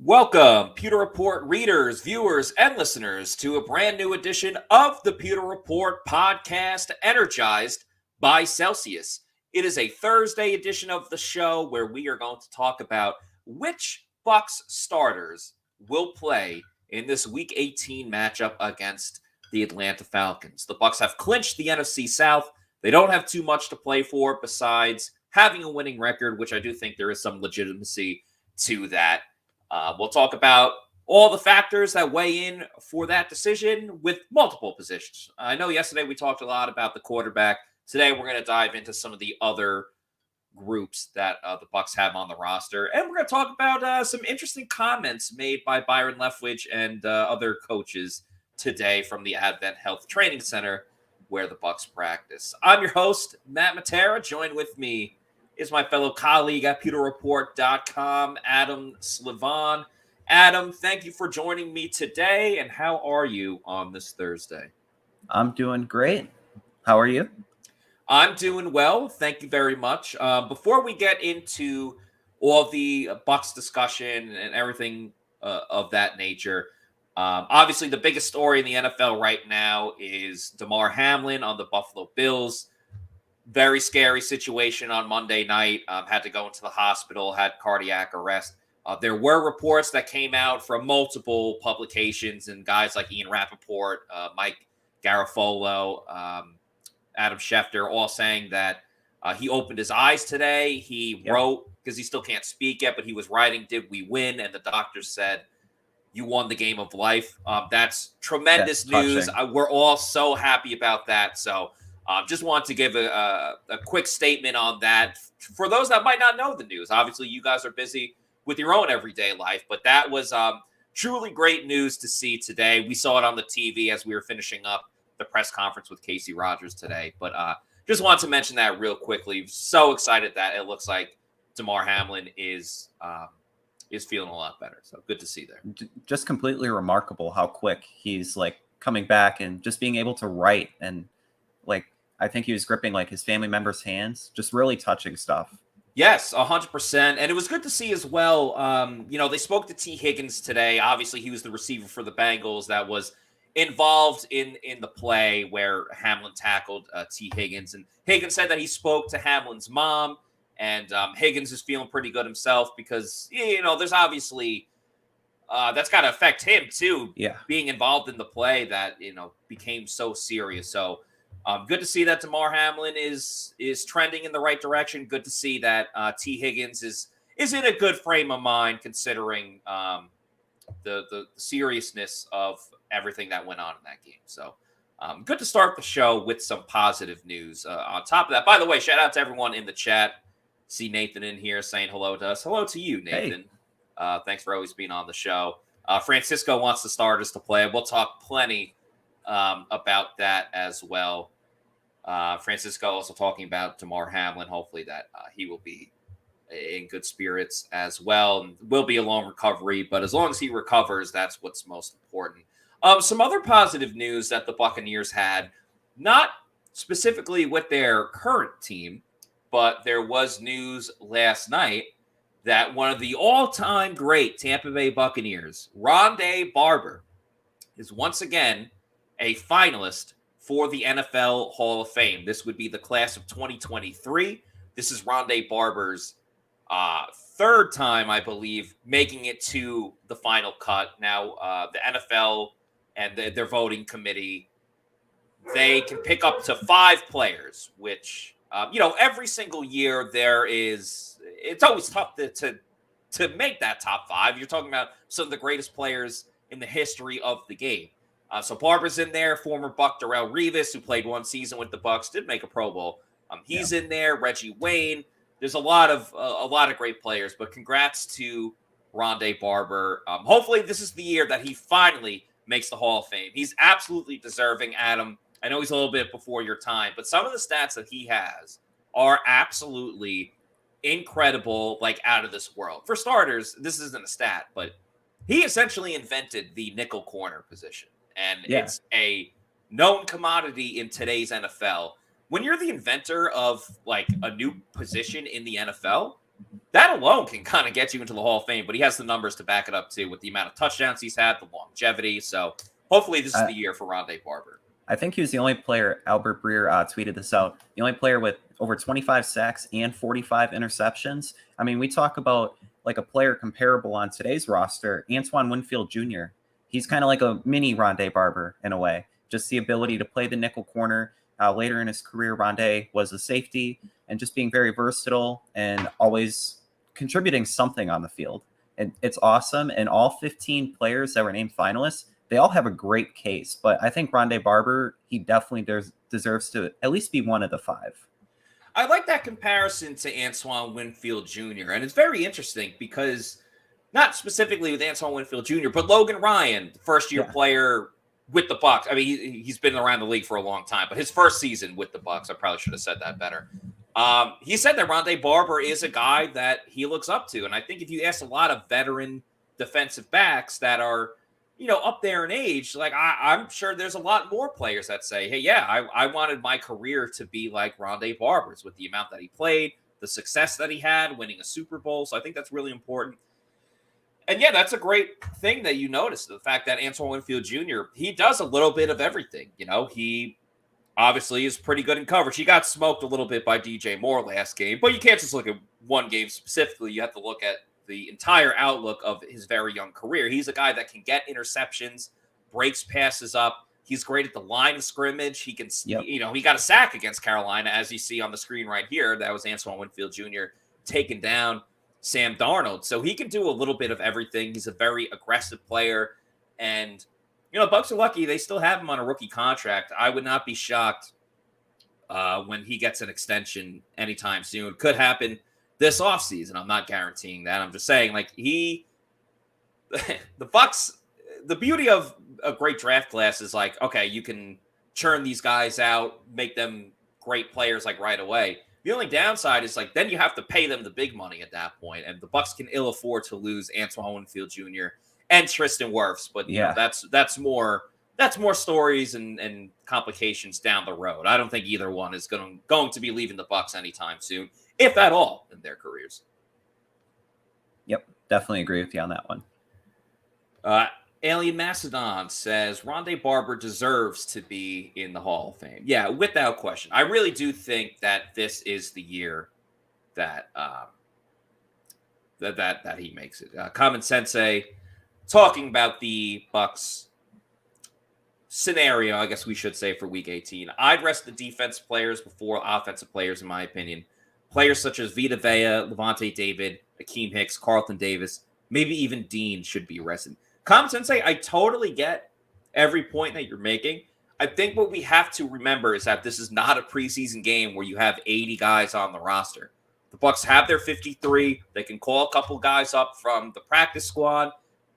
Welcome, Pewter Report readers, viewers, and listeners to a brand new edition of the Pewter Report podcast, Energized by Celsius. It is a Thursday edition of the show where we are going to talk about which Bucs starters will play in this Week 18 matchup against the Atlanta Falcons. The Bucs have clinched the NFC South. They don't have too much to play for besides having a winning record, which I do think there is some legitimacy to that. We'll talk about all the factors that weigh in for that decision with multiple positions. I know yesterday we talked a lot about the quarterback. Today we're going to dive into some of the other groups that the Bucs have on the roster, and we're going to talk about some interesting comments made by Byron Leftwich and other coaches today from the Advent Health Training Center where the Bucs practice. I'm your host, Matt Matera. Joined with me is my fellow colleague at PewterReport.com, Adam Slavon. Adam, thank you for joining me today, and how are you on this Thursday? I'm doing great. How are you? I'm doing well. Thank you very much. Before we get into all the Bucs discussion and everything of that nature, obviously the biggest story in the NFL right now is Damar Hamlin on the Buffalo Bills. Very scary situation on Monday night. Had to go into the hospital, had cardiac arrest. There were reports that came out from multiple publications and guys like Ian Rappaport, Mike Garafolo, Adam Schefter, all saying that he opened his eyes today. He wrote, because he still can't speak yet, but he was writing, "Did we win?" And the doctor said, "You won the game of life." That's tremendous news. We're all so happy about that. So just want to give a quick statement on that. For those that might not know the news, obviously you guys are busy with your own everyday life, but that was truly great news to see today. We saw it on the TV as we were finishing up the press conference with Casey Rogers today, but just wanted to mention that real quickly. So excited that it looks like Damar Hamlin is feeling a lot better. So good to see there. Just completely remarkable how quick he's coming back and just being able to write, and I think he was gripping his family members' hands, just really touching stuff. Yes, 100%. And it was good to see as well. They spoke to T. Higgins today. Obviously, he was the receiver for the Bengals that was involved in the play where Hamlin tackled T. Higgins. And Higgins said that he spoke to Hamlin's mom, and Higgins is feeling pretty good himself because, there's obviously that's got to affect him too. Yeah. Being involved in the play that, became so serious. So, good to see that Damar Hamlin is trending in the right direction. Good to see that T. Higgins is in a good frame of mind considering the seriousness of everything that went on in that game. So good to start the show with some positive news. On top of that, by the way, shout out to everyone in the chat. See Nathan in here saying hello to us. Hello to you, Nathan. Hey. Thanks for always being on the show. Francisco wants the starters to play. We'll talk plenty about that as well. Francisco also talking about Damar Hamlin. Hopefully that he will be in good spirits as well. Will be a long recovery, but as long as he recovers, that's what's most important. Some other positive news that the Buccaneers had, not specifically with their current team, but there was news last night that one of the all-time great Tampa Bay Buccaneers, Ronde Barber, is once again a finalist for the NFL Hall of Fame. This would be the class of 2023. This is Ronde Barber's third time, I believe, making it to the final cut. Now, the NFL and their voting committee, they can pick up to 5 players, which, every single year it's always tough to make that top 5. You're talking about some of the greatest players in the history of the game. So Barber's in there, former Buck Darrelle Revis, who played one season with the Bucs, did make a Pro Bowl. He's in there. Reggie Wayne. There's a lot of great players, but congrats to Ronde Barber. Hopefully, this is the year that he finally makes the Hall of Fame. He's absolutely deserving, Adam. I know he's a little bit before your time, but some of the stats that he has are absolutely incredible, out of this world. For starters, this isn't a stat, but he essentially invented the nickel corner position. And it's a known commodity in today's NFL. When you're the inventor of a new position in the NFL, that alone can kind of get you into the Hall of Fame, but he has the numbers to back it up too with the amount of touchdowns he's had, the longevity. So hopefully this is the year for Ronde Barber. I think he was the only player, Albert Breer tweeted this out, the only player with over 25 sacks and 45 interceptions. I mean, we talk about like a player comparable on today's roster, Antoine Winfield Jr. He's kind of like a mini Ronde Barber in a way. Just the ability to play the nickel corner. Later in his career, Ronde was a safety and just being very versatile and always contributing something on the field. And it's awesome. And all 15 players that were named finalists, they all have a great case. But I think Ronde Barber, he definitely deserves to at least be one of the 5. I like that comparison to Antoine Winfield Jr. And it's very interesting because not specifically with Antoine Winfield Jr., but Logan Ryan, the first-year player with the Bucs. I mean, he's been around the league for a long time, but his first season with the Bucs, I probably should have said that better. He said that Ronde Barber is a guy that he looks up to. And I think if you ask a lot of veteran defensive backs that are, up there in age, like I'm sure there's a lot more players that say, hey, yeah, I wanted my career to be like Ronde Barber's with the amount that he played, the success that he had, winning a Super Bowl. So I think that's really important. And yeah, that's a great thing that you noticed, the fact that Antoine Winfield Jr., he does a little bit of everything. He obviously is pretty good in coverage. He got smoked a little bit by DJ Moore last game, but you can't just look at one game specifically. You have to look at the entire outlook of his very young career. He's a guy that can get interceptions, breaks passes up. He's great at the line of scrimmage. He can, he got a sack against Carolina, as you see on the screen right here. That was Antoine Winfield Jr. taking down Sam Darnold. So he can do a little bit of everything. He's a very aggressive player. And, Bucs are lucky. They still have him on a rookie contract. I would not be shocked when he gets an extension anytime soon. Could happen this offseason. I'm not guaranteeing that. I'm just saying, like, the Bucs, the beauty of a great draft class is like, okay, you can churn these guys out, make them great players like right away. The only downside is like then you have to pay them the big money at that point, and the Bucs can ill afford to lose Antoine Winfield Jr. and Tristan Wirfs. But that's more stories and complications down the road. I don't think either one is going to be leaving the Bucs anytime soon, if at all, in their careers. Yep, definitely agree with you on that one. Alien Macedon says Ronde Barber deserves to be in the Hall of Fame. Yeah, without question. I really do think that this is the year that that he makes it. Common Sensei talking about the Bucs scenario, I guess we should say, for Week 18. I'd rest the defense players before offensive players, in my opinion. Players such as Vita Vea, Lavonte David, Akeem Hicks, Carlton Davis, maybe even Dean should be rested. Common Sensei, I totally get every point that you're making. I think what we have to remember is that this is not a preseason game where you have 80 guys on the roster. The Bucs have their 53. They can call a couple guys up from the practice squad,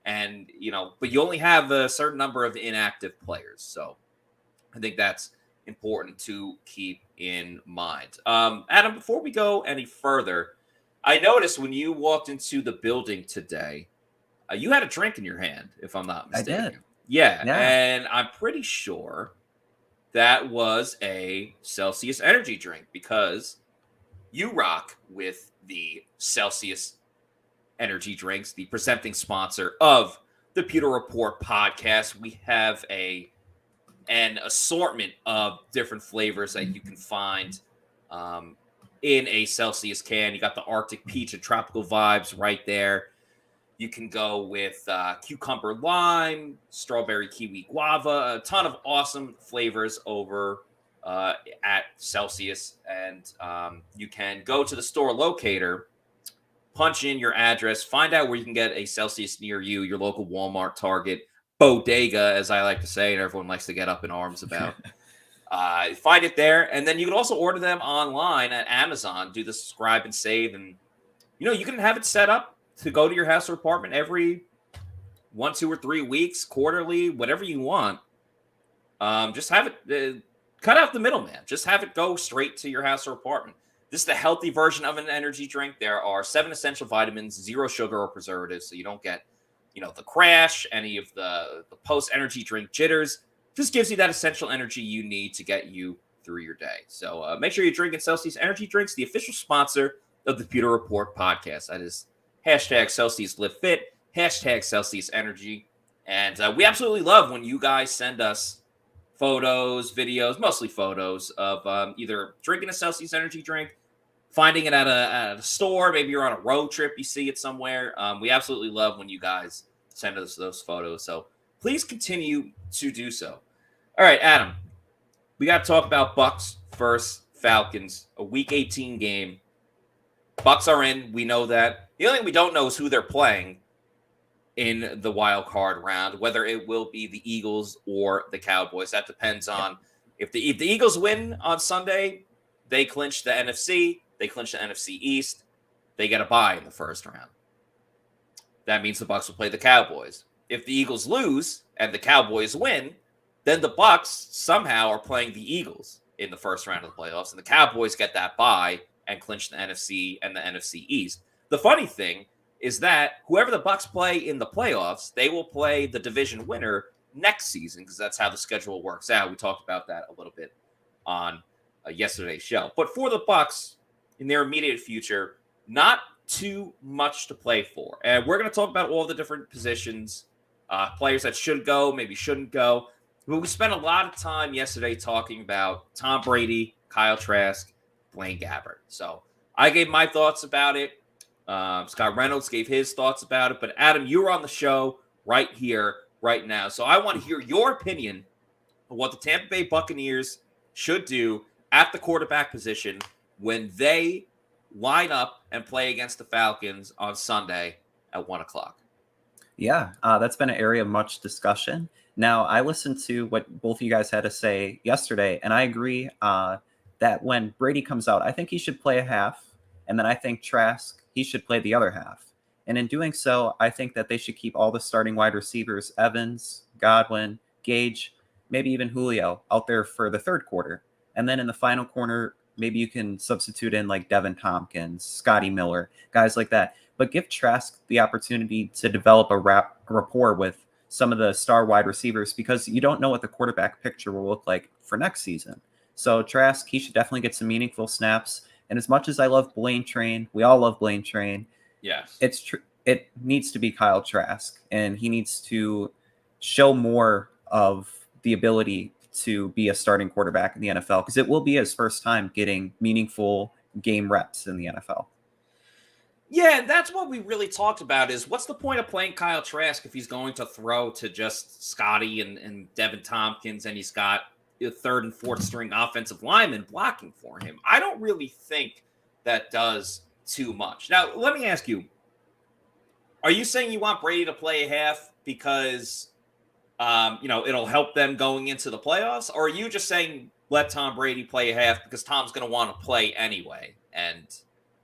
and but you only have a certain number of inactive players. So I think that's important to keep in mind. Adam, before we go any further, I noticed when you walked into the building today, you had a drink in your hand, if I'm not mistaken. I did. Yeah, and I'm pretty sure that was a Celsius energy drink because you rock with the Celsius energy drinks, the presenting sponsor of the Pewter Report podcast. We have an assortment of different flavors that you can find in a Celsius can. You got the Arctic Peach and Tropical Vibes right there. You can go with cucumber lime, strawberry kiwi guava, a ton of awesome flavors over at Celsius. And you can go to the store locator, punch in your address, find out where you can get a Celsius near you, your local Walmart, Target, bodega, as I like to say, and everyone likes to get up in arms about. Find it there. And then you can also order them online at Amazon, do the subscribe and save. And, you can have it set up to go to your house or apartment every 1, 2, or 3 weeks, quarterly, whatever you want. Just have it, cut out the middleman. Just have it go straight to your house or apartment. This is the healthy version of an energy drink. There are 7 essential vitamins, 0 sugar or preservatives, so you don't get, the crash, any of the post-energy drink jitters. Just gives you that essential energy you need to get you through your day. So make sure you're drinking Celsius energy drinks, the official sponsor of the Pewter Report podcast. That is hashtag Celsius Live Fit, hashtag Celsius Energy. And we absolutely love when you guys send us photos, videos, mostly photos of either drinking a Celsius Energy drink, finding it at a store. Maybe you're on a road trip, you see it somewhere. We absolutely love when you guys send us those photos. So please continue to do so. All right, Adam, we got to talk about Bucs versus Falcons, a Week 18 game. Bucs are in. We know that. The only thing we don't know is who they're playing in the wild card round, whether it will be the Eagles or the Cowboys. That depends on if the Eagles win on Sunday, they clinch the NFC. They clinch the NFC East. They get a bye in the first round. That means the Bucs will play the Cowboys. If the Eagles lose and the Cowboys win, then the Bucs somehow are playing the Eagles in the first round of the playoffs, and the Cowboys get that bye and clinch the NFC and the NFC East. The funny thing is that whoever the Bucs play in the playoffs, they will play the division winner next season because that's how the schedule works out. We talked about that a little bit on yesterday's show. But for the Bucs in their immediate future, not too much to play for. And we're going to talk about all the different positions, players that should go, maybe shouldn't go. But we spent a lot of time yesterday talking about Tom Brady, Kyle Trask, Blaine Gabbert. So I gave my thoughts about it. Scott Reynolds gave his thoughts about it. But Adam, you were on the show right here, right now. So I want to hear your opinion of what the Tampa Bay Buccaneers should do at the quarterback position when they line up and play against the Falcons on Sunday at 1 o'clock. Yeah, that's been an area of much discussion. Now, I listened to what both of you guys had to say yesterday, and I agree that when Brady comes out, I think he should play a half, and then I think Trask, he should play the other half. And in doing so, I think that they should keep all the starting wide receivers, Evans, Godwin, Gage, maybe even Julio, out there for the third quarter. And then in the final corner, maybe you can substitute in like Devin Tompkins, Scotty Miller, guys like that. But give Trask the opportunity to develop a rapport with some of the star wide receivers because you don't know what the quarterback picture will look like for next season. So Trask, he should definitely get some meaningful snaps. And as much as I love Blaine Train, we all love Blaine Train. Yes, it's true. It needs to be Kyle Trask, and he needs to show more of the ability to be a starting quarterback in the NFL because it will be his first time getting meaningful game reps in the NFL. Yeah, and that's what we really talked about is what's the point of playing Kyle Trask if he's going to throw to just Scotty and Devin Tompkins and he's got a third and fourth string offensive lineman blocking for him? I don't really think that does too much. Now, let me ask you, are you saying you want Brady to play a half because, it'll help them going into the playoffs? Or are you just saying let Tom Brady play a half because Tom's going to want to play anyway, and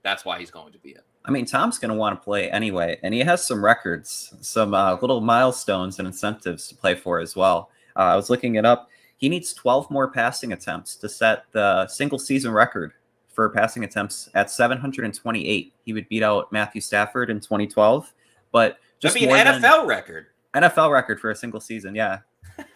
that's why he's going to be it? I mean, Tom's going to want to play anyway, and he has some records, some little milestones and incentives to play for as well. I was looking it up. He needs 12 more passing attempts to set the single season record for passing attempts at 728. He would beat out Matthew Stafford in 2012, but just that'd be an NFL record. NFL record for a single season, yeah.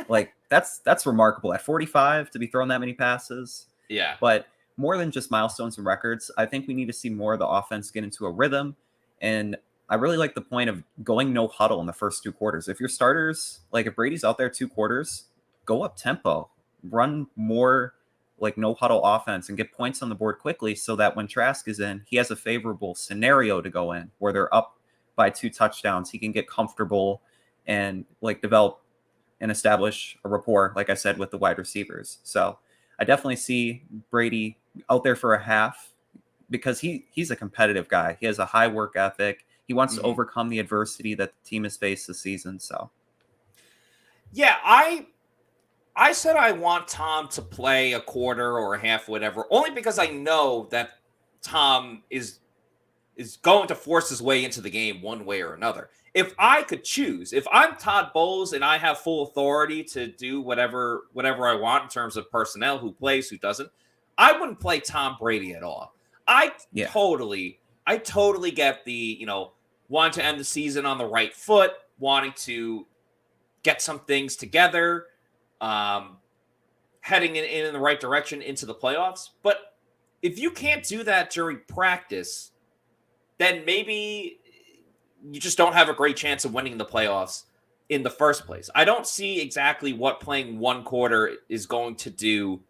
Like that's remarkable. At 45 to be throwing that many passes. Yeah. But more than just milestones and records, I think we need to see more of the offense get into a rhythm. And I really like the point of going no huddle in the first two quarters. If your starters, like if Brady's out there 2 quarters, go up tempo, run more like no huddle offense and get points on the board quickly so that when Trask is in, he has a favorable scenario to go in where they're up by 2 touchdowns. He can get comfortable and like develop and establish a rapport, like I said, with the wide receivers. So I definitely see Brady out there for a half because he's a competitive guy. He has a high work ethic. He wants to overcome the adversity that the team has faced this season. So, yeah, I said I want Tom to play a quarter or a half, whatever, only because I know that Tom is going to force his way into the game one way or another. If I could choose, if I'm Todd Bowles and I have full authority to do whatever I want in terms of personnel, who plays, who doesn't, I wouldn't play Tom Brady at all. I totally get the, wanting to end the season on the right foot, wanting to get some things together, heading in the right direction into the playoffs. But if you can't do that during practice, then maybe you just don't have a great chance of winning the playoffs in the first place. I don't see exactly what playing one quarter is going to do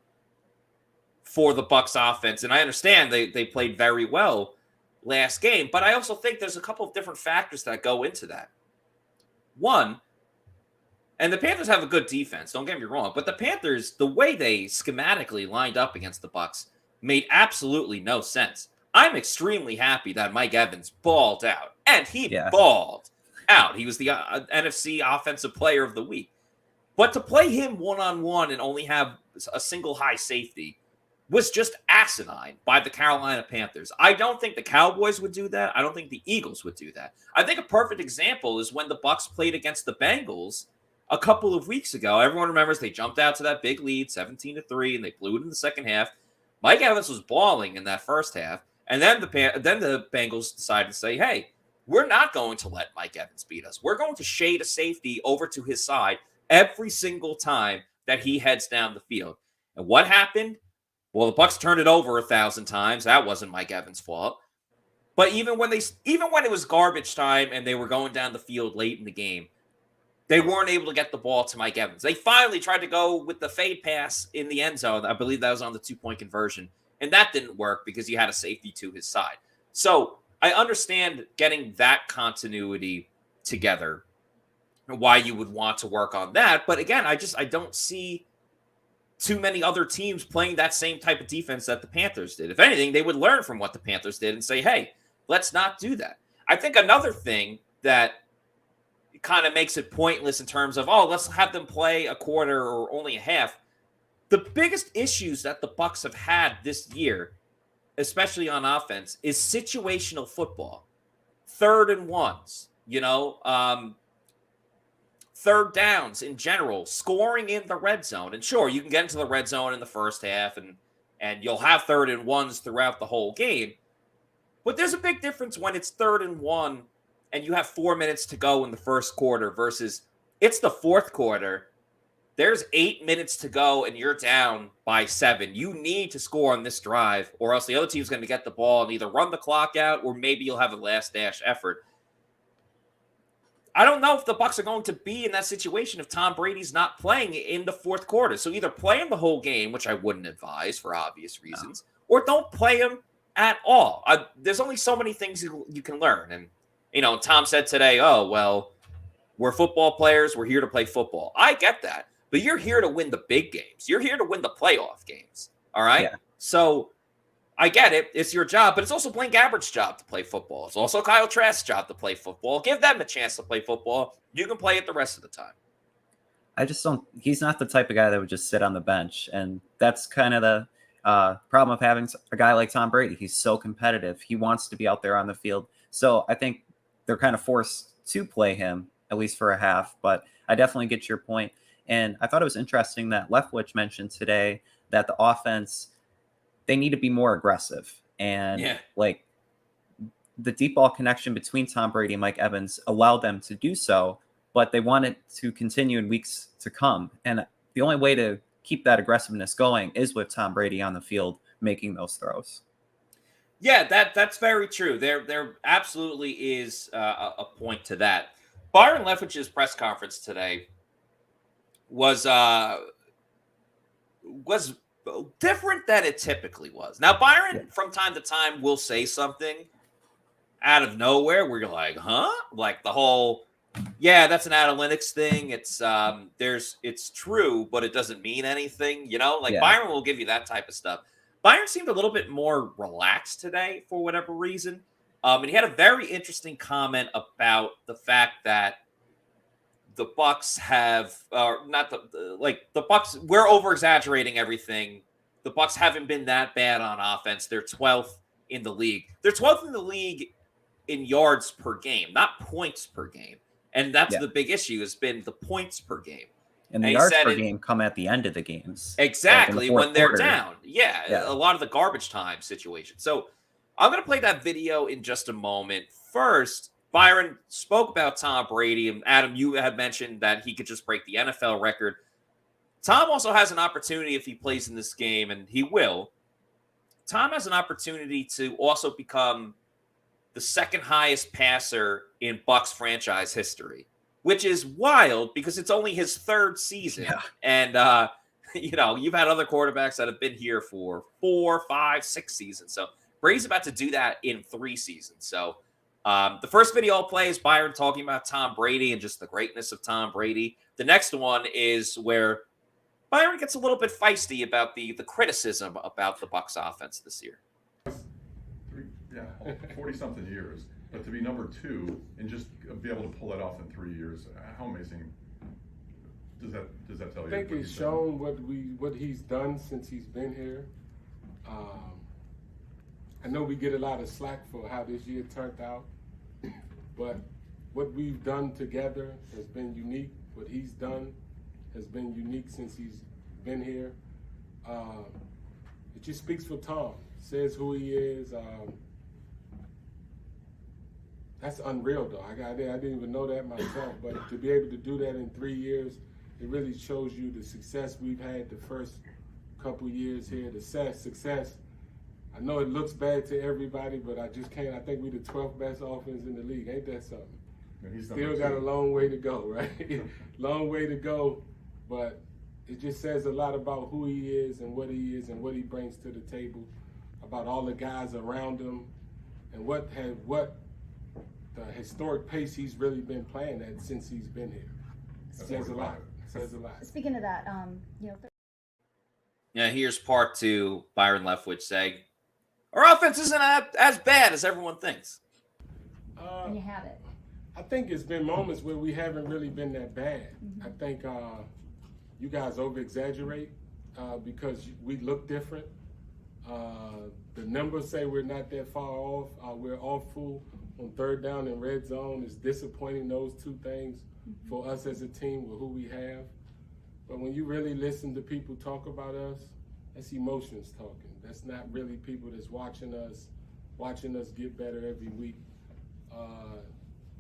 for the Bucs offense. And I understand they played very well last game, but I also think there's a couple of different factors that go into that. One, and the Panthers have a good defense, don't get me wrong, but the Panthers, the way they schematically lined up against the Bucs made absolutely no sense. I'm extremely happy that Mike Evans balled out, and he balled out. He was the NFC Offensive Player of the Week. But to play him one-on-one and only have a single high safety was just asinine by the Carolina Panthers. I don't think the Cowboys would do that. I don't think the Eagles would do that. I think a perfect example is when the Bucs played against the Bengals a couple of weeks ago. Everyone remembers they jumped out to that big lead, 17-3, and they blew it in the second half. Mike Evans was balling in that first half, and then the Bengals decided to say, hey, we're not going to let Mike Evans beat us. We're going to shade a safety over to his side every single time that he heads down the field. And what happened? Well, the Bucs turned it over 1,000 times. That wasn't Mike Evans' fault. But even when it was garbage time and they were going down the field late in the game, they weren't able to get the ball to Mike Evans. They finally tried to go with the fade pass in the end zone. I believe that was on the 2-point conversion. And that didn't work because you had a safety to his side. So I understand getting that continuity together, why you would want to work on that. But again, I don't see too many other teams playing that same type of defense that the Panthers did. If anything, they would learn from what the Panthers did and say, hey, let's not do that. I think another thing that kind of makes it pointless in terms of, oh, let's have them play a quarter or only a half. The biggest issues that the Bucs have had this year, especially on offense, is situational football. 3rd and 1s, third downs in general, scoring in the red zone. And sure, you can get into the red zone in the first half and you'll have 3rd and 1s throughout the whole game. But there's a big difference when it's 3rd and 1 and you have 4 minutes to go in the first quarter versus it's the fourth quarter. There's 8 minutes to go and you're down by 7. You need to score on this drive or else the other team's going to get the ball and either run the clock out or maybe you'll have a last dash effort. I don't know if the Bucs are going to be in that situation if Tom Brady's not playing in the fourth quarter. So either play him the whole game, which I wouldn't advise for obvious reasons, or don't play him at all. There's only so many things you can learn. And, Tom said today, oh, well, we're football players. We're here to play football. I get that. But you're here to win the big games. You're here to win the playoff games. All right? Yeah. So I get it. It's your job, but it's also Blaine Gabbert's job to play football. It's also Kyle Trask's job to play football. Give them a chance to play football. You can play it the rest of the time. I just don't – he's not the type of guy that would just sit on the bench. And that's kind of the problem of having a guy like Tom Brady. He's so competitive. He wants to be out there on the field. So I think they're kind of forced to play him, at least for a half. But I definitely get your point. And I thought it was interesting that Leftwich mentioned today that the offense – they need to be more aggressive. And like the deep ball connection between Tom Brady and Mike Evans allowed them to do so, but they want it to continue in weeks to come. And the only way to keep that aggressiveness going is with Tom Brady on the field making those throws. Yeah, that's very true. There absolutely is a point to that. Byron Leftwich's press conference today was different than it typically was. Now, Byron, from time to time, will say something out of nowhere where you're like, huh? Like the whole, that's an analytics thing. It's true, but it doesn't mean anything. Byron will give you that type of stuff. Byron seemed a little bit more relaxed today for whatever reason. And he had a very interesting comment about the fact that the Bucs have the Bucs. We're over exaggerating everything. The Bucs haven't been that bad on offense. They're 12th in the league. They're 12th in the league in yards per game, not points per game. And that's the big issue has been the points per game. And the yards per game come at the end of the games. Exactly, like when they're down. A lot of the garbage time situation. So I'm going to play that video in just a moment. First, Byron spoke about Tom Brady, and Adam, you had mentioned that he could just break the NFL record. Tom also has an opportunity if he plays in this game, and he will. Tom has an opportunity to also become the second highest passer in Bucs franchise history, which is wild because it's only his third season. Yeah. And, you've had other quarterbacks that have been here for 4, 5, 6 seasons. So Brady's about to do that in 3 seasons. So the first video I'll play is Byron talking about Tom Brady and just the greatness of Tom Brady. The next one is where Byron gets a little bit feisty about the criticism about the Bucs offense this year. 40-something years, but to be number 2 and just be able to pull that off in 3 years, how amazing does that tell you? I think it's shown what he's done since he's been here. I know we get a lot of slack for how this year turned out, but what we've done together has been unique. What he's done has been unique since he's been here. It just speaks for Tom. Says who he is. That's unreal, though. I didn't even know that myself. But to be able to do that in 3 years, it really shows you the success we've had the first couple years here. The success. I know it looks bad to everybody, but I just can't. I think we're the 12th best offense in the league. Ain't that something? He's Still got a long way to go, right? Long way to go, but it just says a lot about who he is and what he brings to the table, about all the guys around him, and what the historic pace he's really been playing at since he's been here. It says a lot. Says a lot. Speaking of that, Here's part 2, Byron Leftwich saying, our offense isn't as bad as everyone thinks. and you have it. I think it's been moments where we haven't really been that bad. I think you guys over-exaggerate because we look different. The numbers say we're not that far off. We're awful on third down and red zone. It's disappointing, those two things, for us as a team with who we have. But when you really listen to people talk about us, that's emotions talking. That's not really people that's watching us get better every week.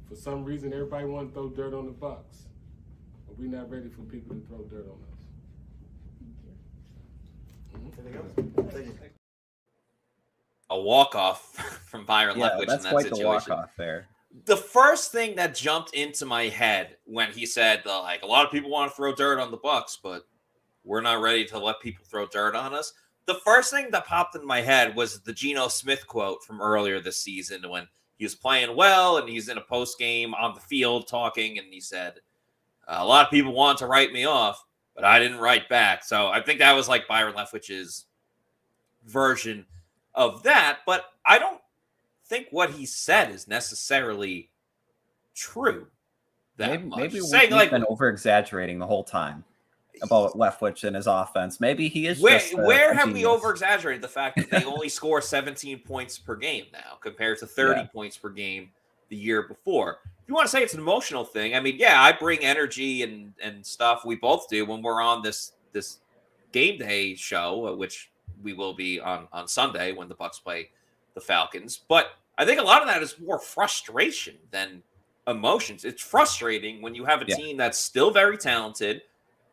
For some reason, everybody wants to throw dirt on the Bucs, but we're not ready for people to throw dirt on us. A walk-off from Byron Leftwich that's in that quite situation. the walk-off there. The first thing that jumped into my head when he said, like, a lot of people want to throw dirt on the Bucs, but we're not ready to let people throw dirt on us. The first thing that popped in my head was the Geno Smith quote from earlier this season when he was playing well and he's in a post-game on the field talking, and he said, a lot of people want to write me off, but I didn't write back. So I think that was like Byron Leftwich's version of that, but I don't think what he said is necessarily true. Maybe we've been over-exaggerating the whole time about Leftwich and his offense. Maybe he is where have we over-exaggerated the fact that they only score 17 points per game now compared to 30 points per game the year before? If you want to say it's an emotional thing, I mean, yeah, I bring energy and stuff. We both do when we're on this game day show, which we will be on Sunday when the Bucs play the Falcons. But I think a lot of that is more frustration than emotions. It's frustrating when you have a team that's still very talented,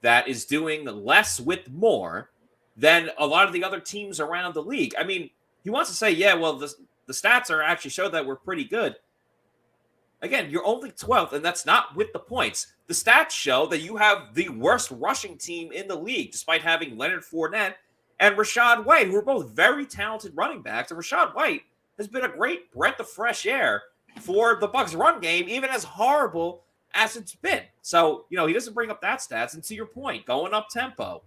that is doing less with more than a lot of the other teams around the league. I mean, he wants to say, yeah, well, the stats are actually show that we're pretty good. Again, you're only 12th, and that's not with the points. The stats show that you have the worst rushing team in the league, despite having Leonard Fournette and Rachaad White, who are both very talented running backs. And Rachaad White has been a great breath of fresh air for the Bucs run game, even as horrible as it's been. So, he doesn't bring up that stats. And to your point, going up tempo,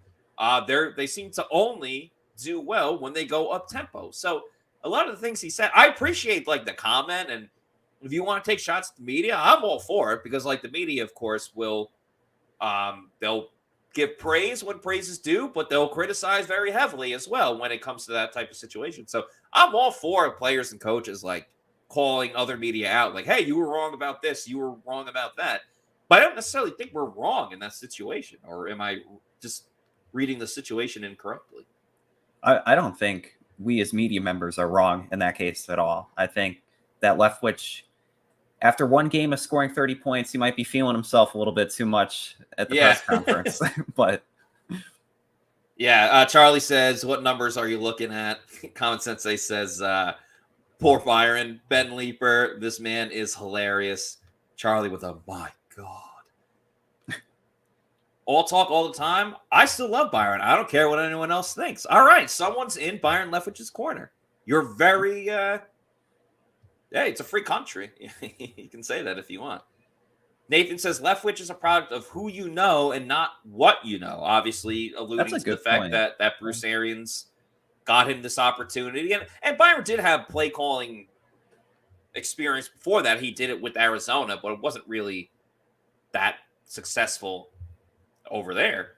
they seem to only do well when they go up tempo. So a lot of the things he said, I appreciate the comment. And if you want to take shots at the media, I'm all for it, because the media, of course, will, they'll give praise when praise is due, but they'll criticize very heavily as well when it comes to that type of situation. So I'm all for players and coaches calling other media out, hey, you were wrong about this, you were wrong about that. But I don't necessarily think we're wrong in that situation, or am I just reading the situation incorrectly? I don't think we as media members are wrong in that case at all. I think that Leftwich, after one game of scoring 30 points, he might be feeling himself a little bit too much at the press conference. But Charlie says, what numbers are you looking at? Common Sensei says, Poor Byron. Ben Leeper. This man is hilarious. Charlie with a my God. All talk all the time. I still love Byron. I don't care what anyone else thinks. All right. Someone's in Byron Leftwich's corner. You're very, hey, it's a free country. You can say that if you want. Nathan says Leftwich is a product of who you know and not what you know. Obviously, alluding to the fact that Bruce Arians got him this opportunity. And Byron did have play calling experience before that. He did it with Arizona, but it wasn't really that successful over there.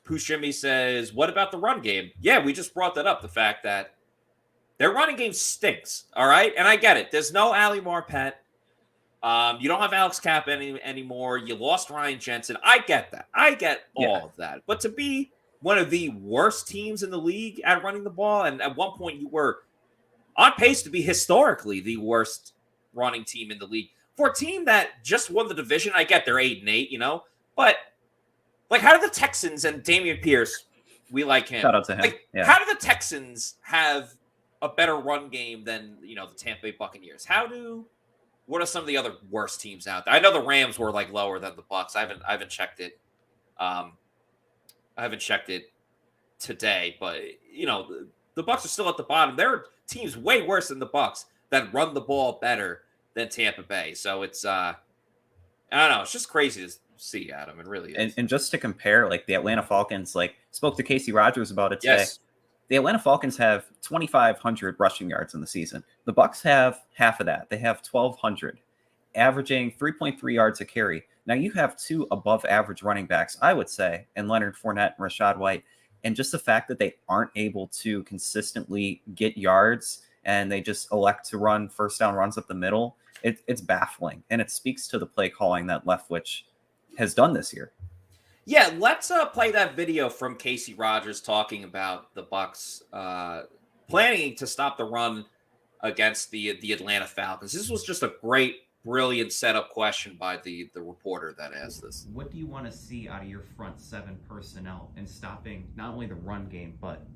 Pushimi says, what about the run game? Yeah, we just brought that up. The fact that their running game stinks. All right. And I get it. There's no Ali Marpet. You don't have Alex Kapp anymore. You lost Ryan Jensen. I get that. I get all of that. But to be one of the worst teams in the league at running the ball, and at one point you were on pace to be historically the worst running team in the league. For a team that just won the division, I get they're 8-8, you know, but like, how do the Texans and Damian Pierce, we like him. Shout out to him. Like, how do the Texans have a better run game than, you know, the Tampa Bay Buccaneers? What are some of the other worst teams out there? I know the Rams were like lower than the Bucs. I haven't checked it. I haven't checked it today, but you know, the Bucs are still at the bottom. There are teams way worse than the Bucs that run the ball better than Tampa Bay. So it's I don't know. It's just crazy to see, Adam. It really is. And just to compare, like the Atlanta Falcons, like spoke to Casey Rogers about it today. Yes. The Atlanta Falcons have 2,500 rushing yards in the season. The Bucs have half of that. They have 1,200, averaging 3.3 yards a carry. Now you have two above average running backs, I would say, and Leonard Fournette and Rachaad White. And just the fact that they aren't able to consistently get yards and they just elect to run first down runs up the middle, it's baffling. And it speaks to the play calling that Leftwich has done this year. Yeah, let's play that video from Casey Rogers talking about the Bucs planning to stop the run against the Atlanta Falcons. This was just a great, brilliant setup question by the reporter that asked this. What do you want to see out of your front seven personnel in stopping not only the run game, but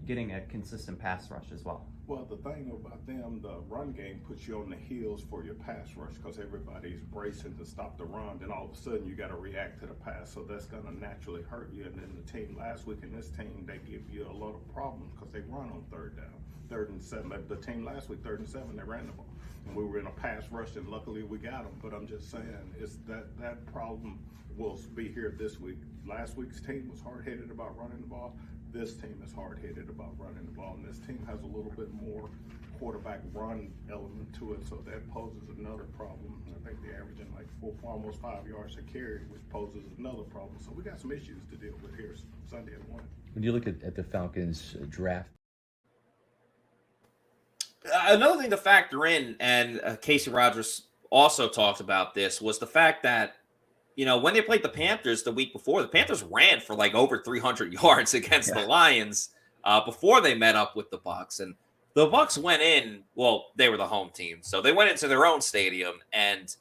getting a consistent pass rush as well? Well, the thing about them, the run game puts you on the heels for your pass rush because everybody's bracing to stop the run. Then all of a sudden you got to react to the pass. So that's going to naturally hurt you. And then the team last week and this team, they give you a lot of problems because they run on third down, 3rd and 7. The team last week, 3rd and 7, they ran the ball. And we were in a pass rush and luckily we got them. But I'm just saying, it's that problem will be here this week. Last week's team was hard-headed about running the ball. This team is hard-headed about running the ball, and this team has a little bit more quarterback run element to it, so that poses another problem. I think they're averaging like almost 5 yards a carry, which poses another problem. So we got some issues to deal with here Sunday at 1. When you look at the Falcons draft, another thing to factor in, and Casey Rogers also talked about this, was the fact that, you know, when they played the Panthers the week before, the Panthers ran for like over 300 yards against the Lions before they met up with the Bucs. And the Bucs went in, well, they were the home team, so they went into their own stadium and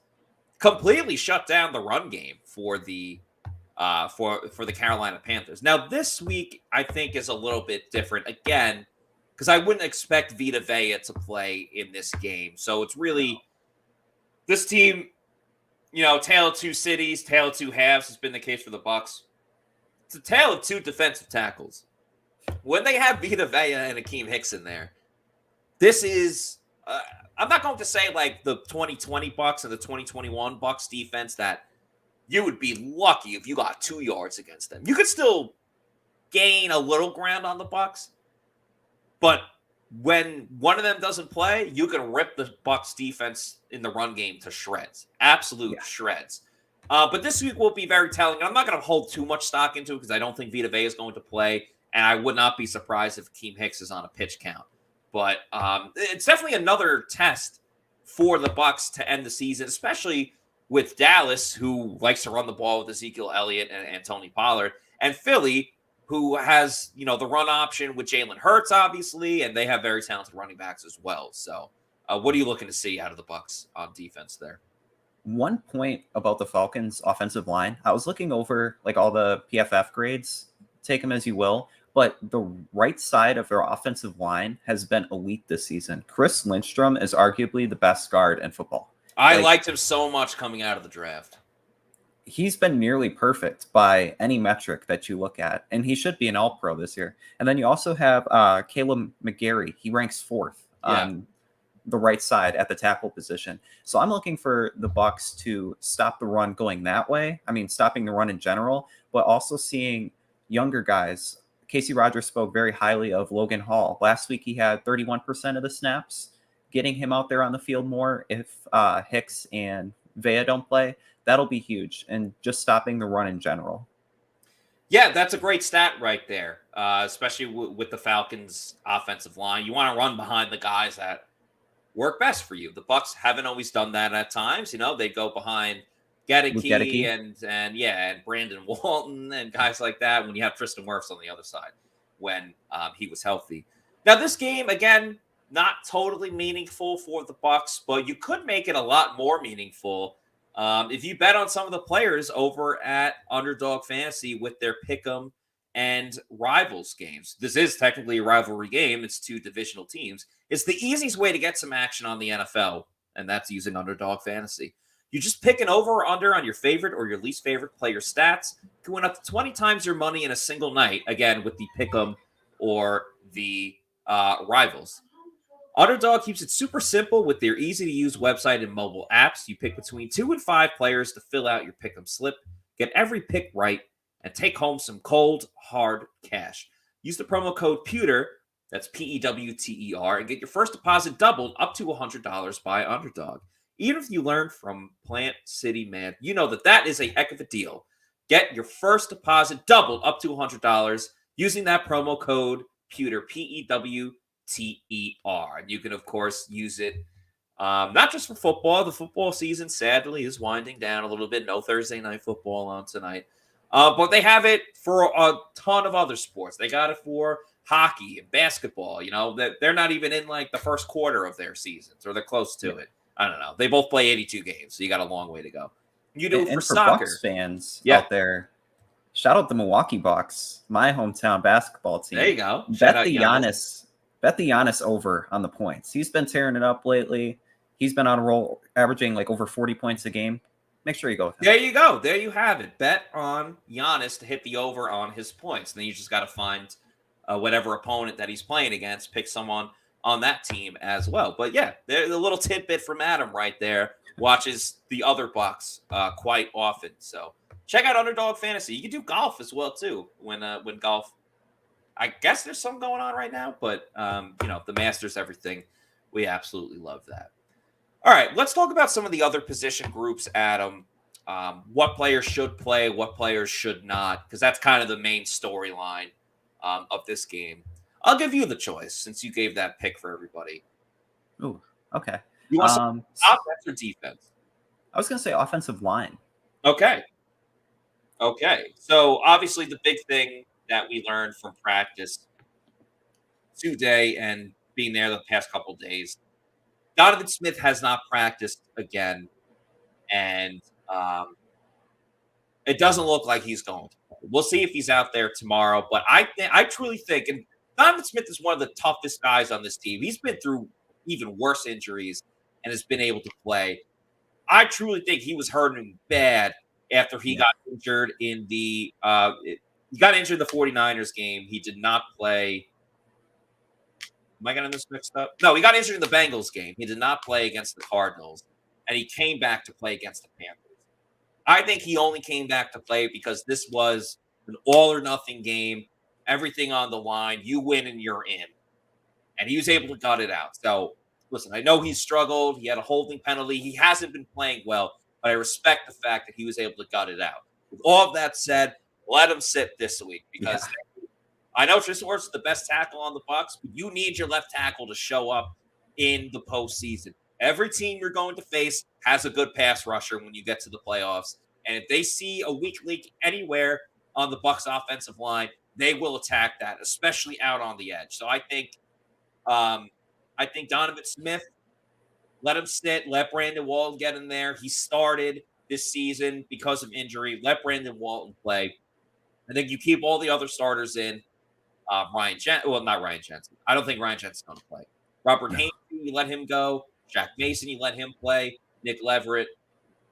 completely shut down the run game for the Carolina Panthers. Now, this week, I think, is a little bit different, again, because I wouldn't expect Vita Vea to play in this game. So it's really this team, you know, tale of two cities, tale of two halves has been the case for the Bucs. It's a tale of two defensive tackles. When they have Vita Vea and Akeem Hicks in there, this is I'm not going to say like the 2020 Bucs and the 2021 Bucs defense that you would be lucky if you got 2 yards against them. You could still gain a little ground on the Bucs, but when one of them doesn't play, you can rip the Bucs defense in the run game to shreds, absolute shreds. But this week will be very telling. I'm not going to hold too much stock into it because I don't think Vita Vea is going to play, and I would not be surprised if Akeem Hicks is on a pitch count. But it's definitely another test for the Bucs to end the season, especially with Dallas, who likes to run the ball with Ezekiel Elliott and Tony Pollard, and Philly, who has, you know, the run option with Jalen Hurts, obviously, and they have very talented running backs as well. So what are you looking to see out of the Bucs on defense there? One point about the Falcons offensive line, I was looking over like all the PFF grades, take them as you will, but the right side of their offensive line has been elite this season. Chris Lindstrom is arguably the best guard in football. I liked him so much coming out of the draft. He's been nearly perfect by any metric that you look at, and he should be an All-Pro this year. And then you also have Caleb McGarry. He ranks 4th on the right side at the tackle position. So I'm looking for the Bucs to stop the run going that way. I mean, stopping the run in general, but also seeing younger guys. Casey Rogers spoke very highly of Logan Hall. Last week, he had 31% of the snaps. Getting him out there on the field more if Hicks and Vita don't play, that'll be huge. And just stopping the run in general. Yeah, that's a great stat right there, especially with the Falcons' offensive line. You want to run behind the guys that work best for you. The Bucs haven't always done that at times. You know, they go behind Gedeke and Brandon Walton and guys like that when you have Tristan Wirfs on the other side when he was healthy. Now, this game, again, not totally meaningful for the Bucs, but you could make it a lot more meaningful if you bet on some of the players over at Underdog Fantasy with their Pick'em and Rivals games. This is technically a rivalry game. It's 2 divisional teams. It's the easiest way to get some action on the NFL, and that's using Underdog Fantasy. You just pick an over or under on your favorite or your least favorite player stats. You can win up to 20 times your money in a single night, again, with the Pick'em or the Rivals. Underdog keeps it super simple with their easy-to-use website and mobile apps. You pick between 2 and 5 players to fill out your Pick'em slip, get every pick right, and take home some cold, hard cash. Use the promo code Pewter, that's Pewter, and get your first deposit doubled up to $100 by Underdog. Even if you learn from Plant City Man, you know that is a heck of a deal. Get your first deposit doubled up to $100 using that promo code Pewter, Pewter. And you can, of course, use it not just for football. The football season, sadly, is winding down a little bit. No Thursday night football on tonight. But they have it for a ton of other sports. They got it for hockey and basketball. You know, they're not even in like the first quarter of their seasons, or they're close to it. I don't know. They both play 82 games, so you got a long way to go. You do it for soccer. Bucs fans out there, shout out the Milwaukee Bucks, my hometown basketball team. There you go. Bet the Giannis over on the points. He's been tearing it up lately. He's been on a roll, averaging like over 40 points a game. Make sure you go with him. There you go. There you have it. Bet on Giannis to hit the over on his points. And then you just got to find whatever opponent that he's playing against, pick someone on that team as well. But yeah, there's a little tidbit from Adam right there. Watches the other Bucs quite often. So check out Underdog Fantasy. You can do golf as well too. When golf, I guess there's some going on right now, but you know, the Masters, everything. We absolutely love that. All right, let's talk about some of the other position groups, Adam. What players should play, what players should not, because that's kind of the main storyline of this game. I'll give you the choice since you gave that pick for everybody. Ooh, okay. You want some offense or defense? I was going to say offensive line. Okay. So obviously the big thing that we learned from practice today and being there the past couple days, Donovan Smith has not practiced again, and it doesn't look like he's going to play. We'll see if he's out there tomorrow, but I truly think, and Donovan Smith is one of the toughest guys on this team. He's been through even worse injuries and has been able to play. I truly think he was hurting bad after he got injured in the he got injured in the 49ers game. He did not play. Am I getting this mixed up? No, he got injured in the Bengals game. He did not play against the Cardinals, and he came back to play against the Panthers. I think he only came back to play because this was an all-or-nothing game, everything on the line. You win and you're in. And he was able to gut it out. So, listen, I know he struggled. He had a holding penalty. He hasn't been playing well, but I respect the fact that he was able to gut it out. With all of that said, let him sit this week because I know Tristan Wirfs is the best tackle on the Bucs, but you need your left tackle to show up in the postseason. Every team you're going to face has a good pass rusher when you get to the playoffs. And if they see a weak link anywhere on the Bucs offensive line, they will attack that, especially out on the edge. So I think Donovan Smith, let him sit, let Brandon Walton get in there. He started this season because of injury. Let Brandon Walton play. I think you keep all the other starters in. not Ryan Jensen. I don't think Ryan Jensen's going to play. Robert Haynes, you let him go. Jack Mason, you let him play. Nick Leverett,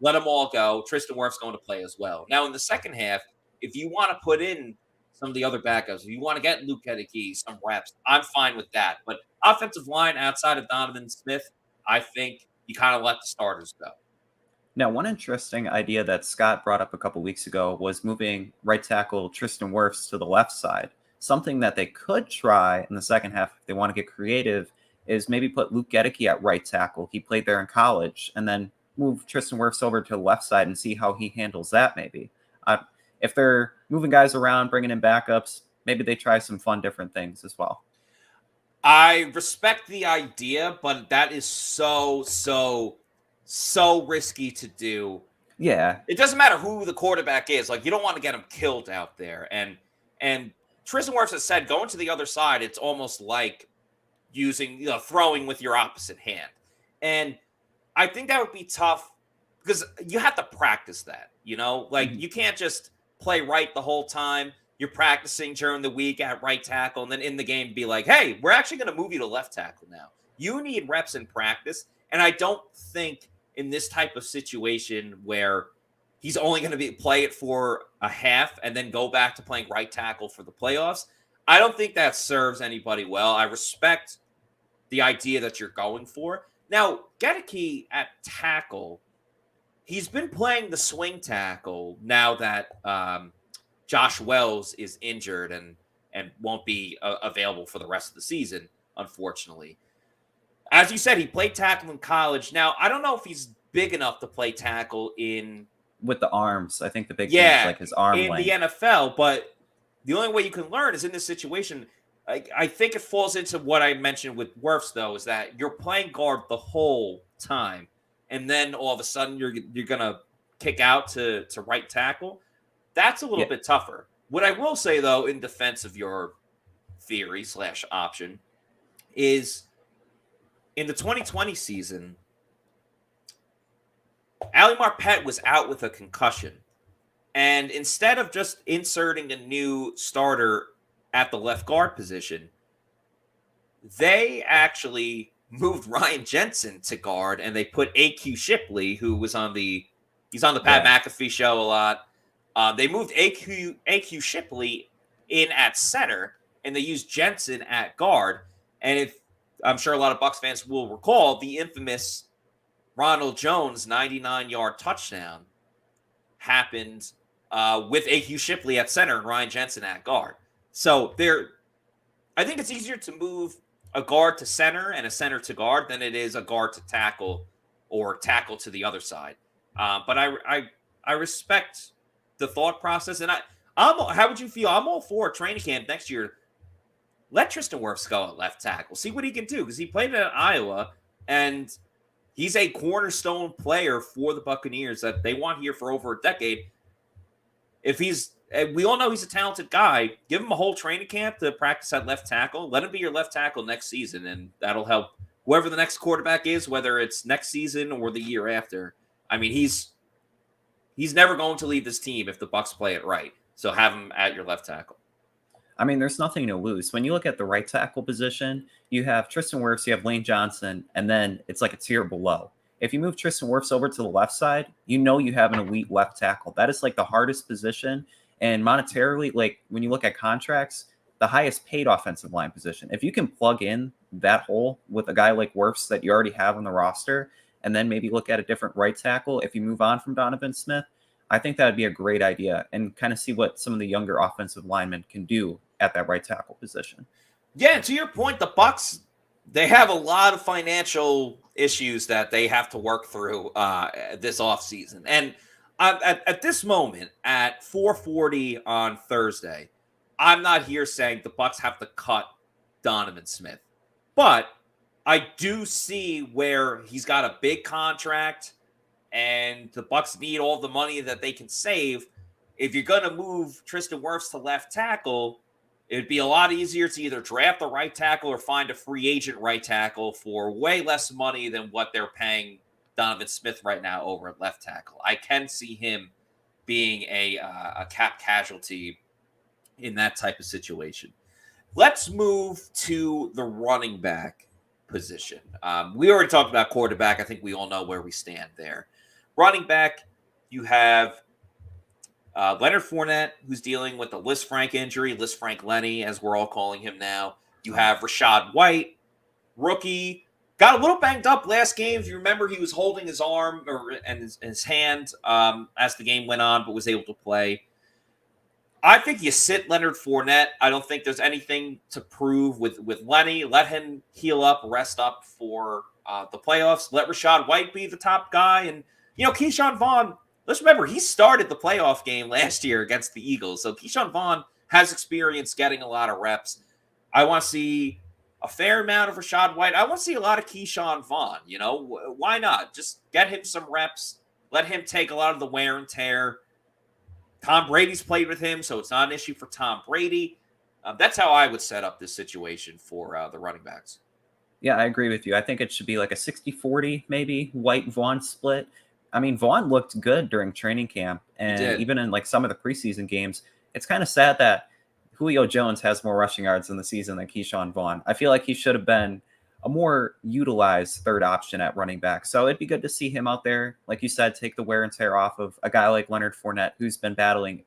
let them all go. Tristan Wirfs going to play as well. Now, in the second half, if you want to put in some of the other backups, if you want to get Luke Gedeke some reps, I'm fine with that. But offensive line outside of Donovan Smith, I think you kind of let the starters go. Now, one interesting idea that Scott brought up a couple weeks ago was moving right tackle Tristan Wirfs to the left side. Something that they could try in the second half if they want to get creative is maybe put Luke Gedeke at right tackle. He played there in college, and then move Tristan Wirfs over to the left side and see how he handles that maybe. If they're moving guys around, bringing in backups, maybe they try some fun different things as well. I respect the idea, but that is so risky to do. Yeah. It doesn't matter who the quarterback is. Like, you don't want to get him killed out there. And Tristan Wirfs has said, going to the other side, it's almost like throwing with your opposite hand. And I think that would be tough because you have to practice that, Like, you can't just play right the whole time. You're practicing during the week at right tackle, and then in the game be like, hey, we're actually going to move you to left tackle now. You need reps in practice, and I don't think in this type of situation where he's only going to play it for a half and then go back to playing right tackle for the playoffs, I don't think that serves anybody well. I respect the idea that you're going for. Now, Gedeke at tackle, he's been playing the swing tackle now that Josh Wells is injured and won't be available for the rest of the season, unfortunately. As you said, he played tackle in college. Now, I don't know if he's big enough to play tackle with the arms. I think the big thing is like his arm length. In the NFL, but the only way you can learn is in this situation. I think it falls into what I mentioned with Wirfs, though, is that you're playing guard the whole time, and then all of a sudden you're going to kick out to right tackle. That's a little bit tougher. What I will say, though, in defense of your theory / option is in the 2020 season, Ali Marpet was out with a concussion. And instead of just inserting a new starter at the left guard position, they actually moved Ryan Jensen to guard, and they put A.Q. Shipley, who was he's on the Pat McAfee show a lot. They moved A.Q. Shipley in at center, and they used Jensen at guard. And I'm sure a lot of Bucs fans will recall the infamous Ronald Jones 99-yard touchdown happened with A.Q. Shipley at center and Ryan Jensen at guard. So I think it's easier to move a guard to center and a center to guard than it is a guard to tackle or tackle to the other side. But I respect the thought process, and how would you feel? I'm all for training camp next year. Let Tristan Wirfs go at left tackle. See what he can do, because he played at Iowa, and he's a cornerstone player for the Buccaneers that they want here for over a decade. We all know he's a talented guy. Give him a whole training camp to practice at left tackle. Let him be your left tackle next season, and that'll help whoever the next quarterback is, whether it's next season or the year after. I mean, he's never going to leave this team if the Bucs play it right. So have him at your left tackle. I mean, there's nothing to lose. When you look at the right tackle position, you have Tristan Wirfs, you have Lane Johnson, and then it's like a tier below. If you move Tristan Wirfs over to the left side, you have an elite left tackle. That is like the hardest position. And monetarily, like when you look at contracts, the highest paid offensive line position. If you can plug in that hole with a guy like Wirfs that you already have on the roster, and then maybe look at a different right tackle if you move on from Donovan Smith, I think that would be a great idea and kind of see what some of the younger offensive linemen can do at that right tackle position. Yeah, and to your point, the Bucs, they have a lot of financial issues that they have to work through this offseason. And at this moment, at 4:40 on Thursday, I'm not here saying the Bucs have to cut Donovan Smith. But I do see where he's got a big contract and the Bucs need all the money that they can save. If you're going to move Tristan Wirfs to left tackle, it'd be a lot easier to either draft a right tackle or find a free agent right tackle for way less money than what they're paying Donovan Smith right now over at left tackle. I can see him being a cap casualty in that type of situation. Let's move to the running back position. We already talked about quarterback. I think we all know where we stand there. Running back, you have Leonard Fournette, who's dealing with the Lisfranc injury, Lisfranc Lenny, as we're all calling him now. You have Rachaad White, rookie, got a little banged up last game. If you remember, he was holding his arm and his hand as the game went on, but was able to play. I think you sit Leonard Fournette. I don't think there's anything to prove with Lenny. Let him heal up, rest up for the playoffs. Let Rachaad White be the top guy. And, Keyshawn Vaughn, let's remember, he started the playoff game last year against the Eagles. So Keyshawn Vaughn has experience getting a lot of reps. I want to see a fair amount of Rachaad White. I want to see a lot of Keyshawn Vaughn. Why not? Just get him some reps. Let him take a lot of the wear and tear. Tom Brady's played with him, so it's not an issue for Tom Brady. That's how I would set up this situation for the running backs. Yeah, I agree with you. I think it should be like a 60-40, maybe, White-Vaughn split. I mean, Vaughn looked good during training camp, and even in like some of the preseason games. It's kind of sad that Julio Jones has more rushing yards in the season than Keyshawn Vaughn. I feel like he should have been a more utilized third option at running back. So it'd be good to see him out there. Like you said, take the wear and tear off of a guy like Leonard Fournette, who's been battling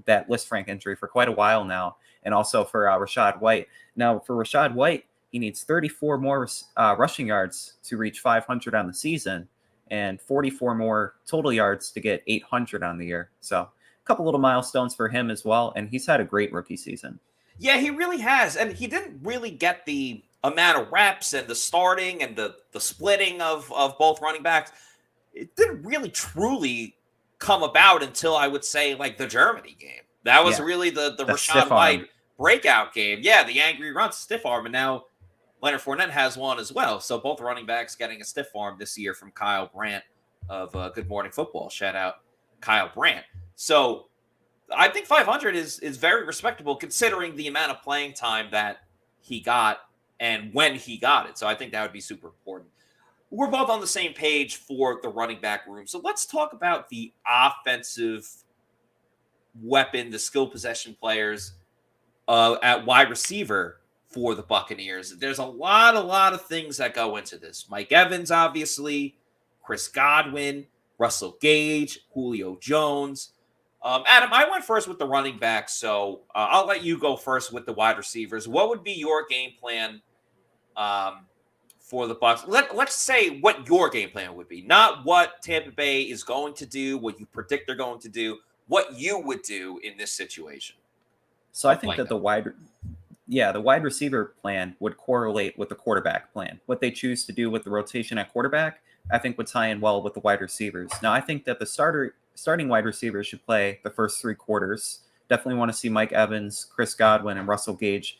that Lisfranc injury for quite a while now. And also for Rachaad White. Now, for Rachaad White, he needs 34 more rushing yards to reach 500 on the season and 44 more total yards to get 800 on the year. So a couple little milestones for him as well. And he's had a great rookie season. Yeah, he really has. And he didn't really get the amount of reps and the starting and the splitting of both running backs. It didn't really truly come about until I would say like the Germany game. That was really the Rachaad White breakout game. Yeah, the angry runs, stiff arm, and now Leonard Fournette has one as well. So both running backs getting a stiff arm this year from Kyle Brandt of Good Morning Football. Shout out Kyle Brandt. So I think 500 is very respectable considering the amount of playing time that he got and when he got it. So I think that would be super important. We're both on the same page for the running back room. So let's talk about the offensive weapon, the skill possession players at wide receiver for the Buccaneers. There's a lot of things that go into this. Mike Evans, obviously, Chris Godwin, Russell Gage, Julio Jones. Adam, I went first with the running backs, so I'll let you go first with the wide receivers. What would be your game plan for the Bucs? Let's say what your game plan would be, not what Tampa Bay is going to do, what you predict they're going to do, what you would do in this situation. So I think that the wide receiver plan would correlate with the quarterback plan. What they choose to do with the rotation at quarterback, I think would tie in well with the wide receivers. Now, I think that the starting wide receivers should play the first 3 quarters. Definitely want to see Mike Evans, Chris Godwin, and Russell Gage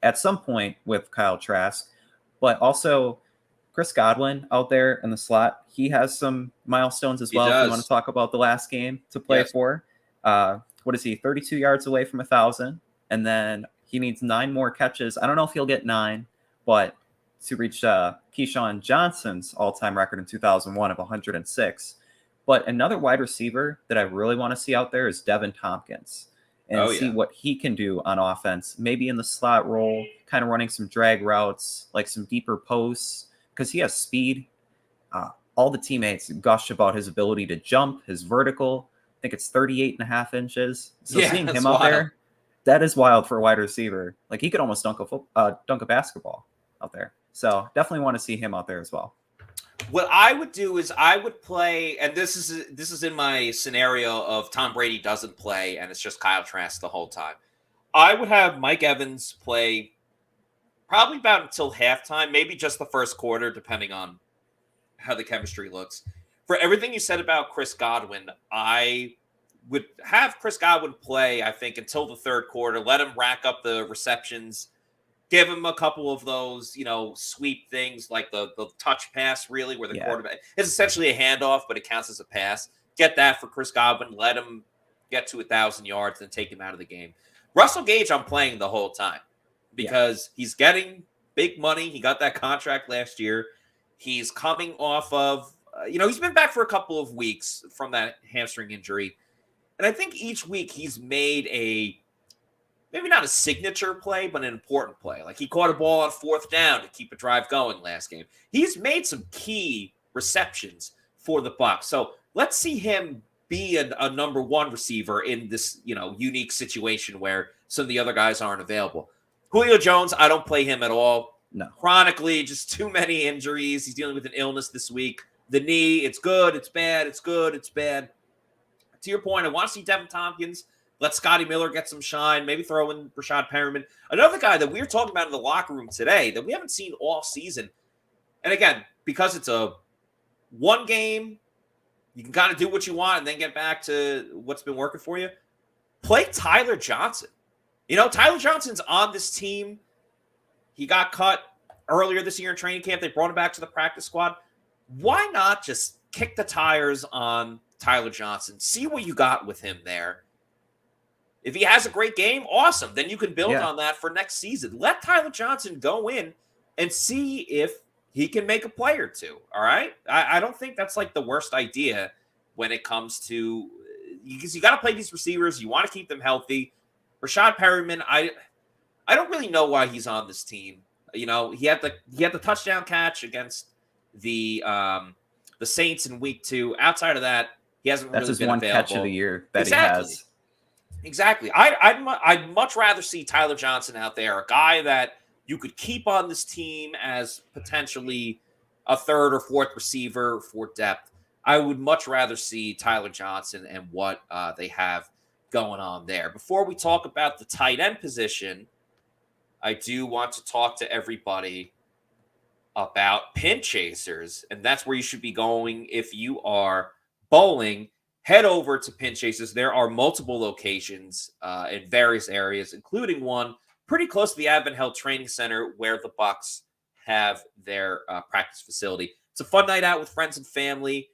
at some point with Kyle Trask. But also Chris Godwin out there in the slot, he has some milestones as well. If you want to talk about the last game to play for. What is he, 32 yards away from 1,000? And then he needs 9 more catches. I don't know if he'll get 9, but to reach Keyshawn Johnson's all-time record in 2001 of 106. But another wide receiver that I really want to see out there is Devin Tompkins and see what he can do on offense, maybe in the slot role, kind of running some drag routes, like some deeper posts, because he has speed. All the teammates gush about his ability to jump, his vertical. I think it's 38.5 inches. So seeing him out there, that is wild for a wide receiver. Like he could almost dunk a basketball out there. So definitely want to see him out there as well. What I would do is I would play, and this is in my scenario of Tom Brady doesn't play and it's just Kyle Trask the whole time. I would have Mike Evans play probably about until halftime, maybe just the first quarter, depending on how the chemistry looks. For everything you said about Chris Godwin, I would have Chris Godwin play, I think, until the third quarter, let him rack up the receptions, give him a couple of those, sweep things like the touch pass, really, where the quarterback is essentially a handoff, but it counts as a pass. Get that for Chris Godwin. Let him get to 1,000 yards and take him out of the game. Russell Gage, I'm playing the whole time because he's getting big money. He got that contract last year. He's coming off of, he's been back for a couple of weeks from that hamstring injury. And I think each week he's made a maybe not a signature play, but an important play. Like he caught a ball on 4th down to keep a drive going last game. He's made some key receptions for the Bucs. So let's see him be a number 1 receiver in this, unique situation where some of the other guys aren't available. Julio Jones, I don't play him at all. No. Chronically, just too many injuries. He's dealing with an illness this week. The knee, it's good, it's bad, it's good, it's bad. To your point, I want to see Devin Tompkins. Let Scotty Miller get some shine. Maybe throw in Rashad Perriman. Another guy that we were talking about in the locker room today that we haven't seen all season. And again, because it's a 1 game, you can kind of do what you want and then get back to what's been working for you. Play Tyler Johnson. Tyler Johnson's on this team. He got cut earlier this year in training camp. They brought him back to the practice squad. Why not just kick the tires on Tyler Johnson? See what you got with him there. If he has a great game, awesome. Then you can build on that for next season. Let Tyler Johnson go in and see if he can make a play or two. All right? I don't think that's like the worst idea when it comes to – because you got to play these receivers. You want to keep them healthy. Rashad Perriman, I don't really know why he's on this team. He had the touchdown catch against the Saints in week 2. Outside of that, he hasn't really been available. That's his one catch of the year that he has. Exactly. I'd much rather see Tyler Johnson out there, a guy that you could keep on this team as potentially a 3rd or 4th receiver for depth. I would much rather see Tyler Johnson and what they have going on there. Before we talk about the tight end position, I do want to talk to everybody about pin chasers, and that's where you should be going if you are bowling. Head over to Pin Chasers. There are multiple locations in various areas, including one pretty close to the Advent Health Training Center where the Bucs have their practice facility. It's a fun night out with friends and family.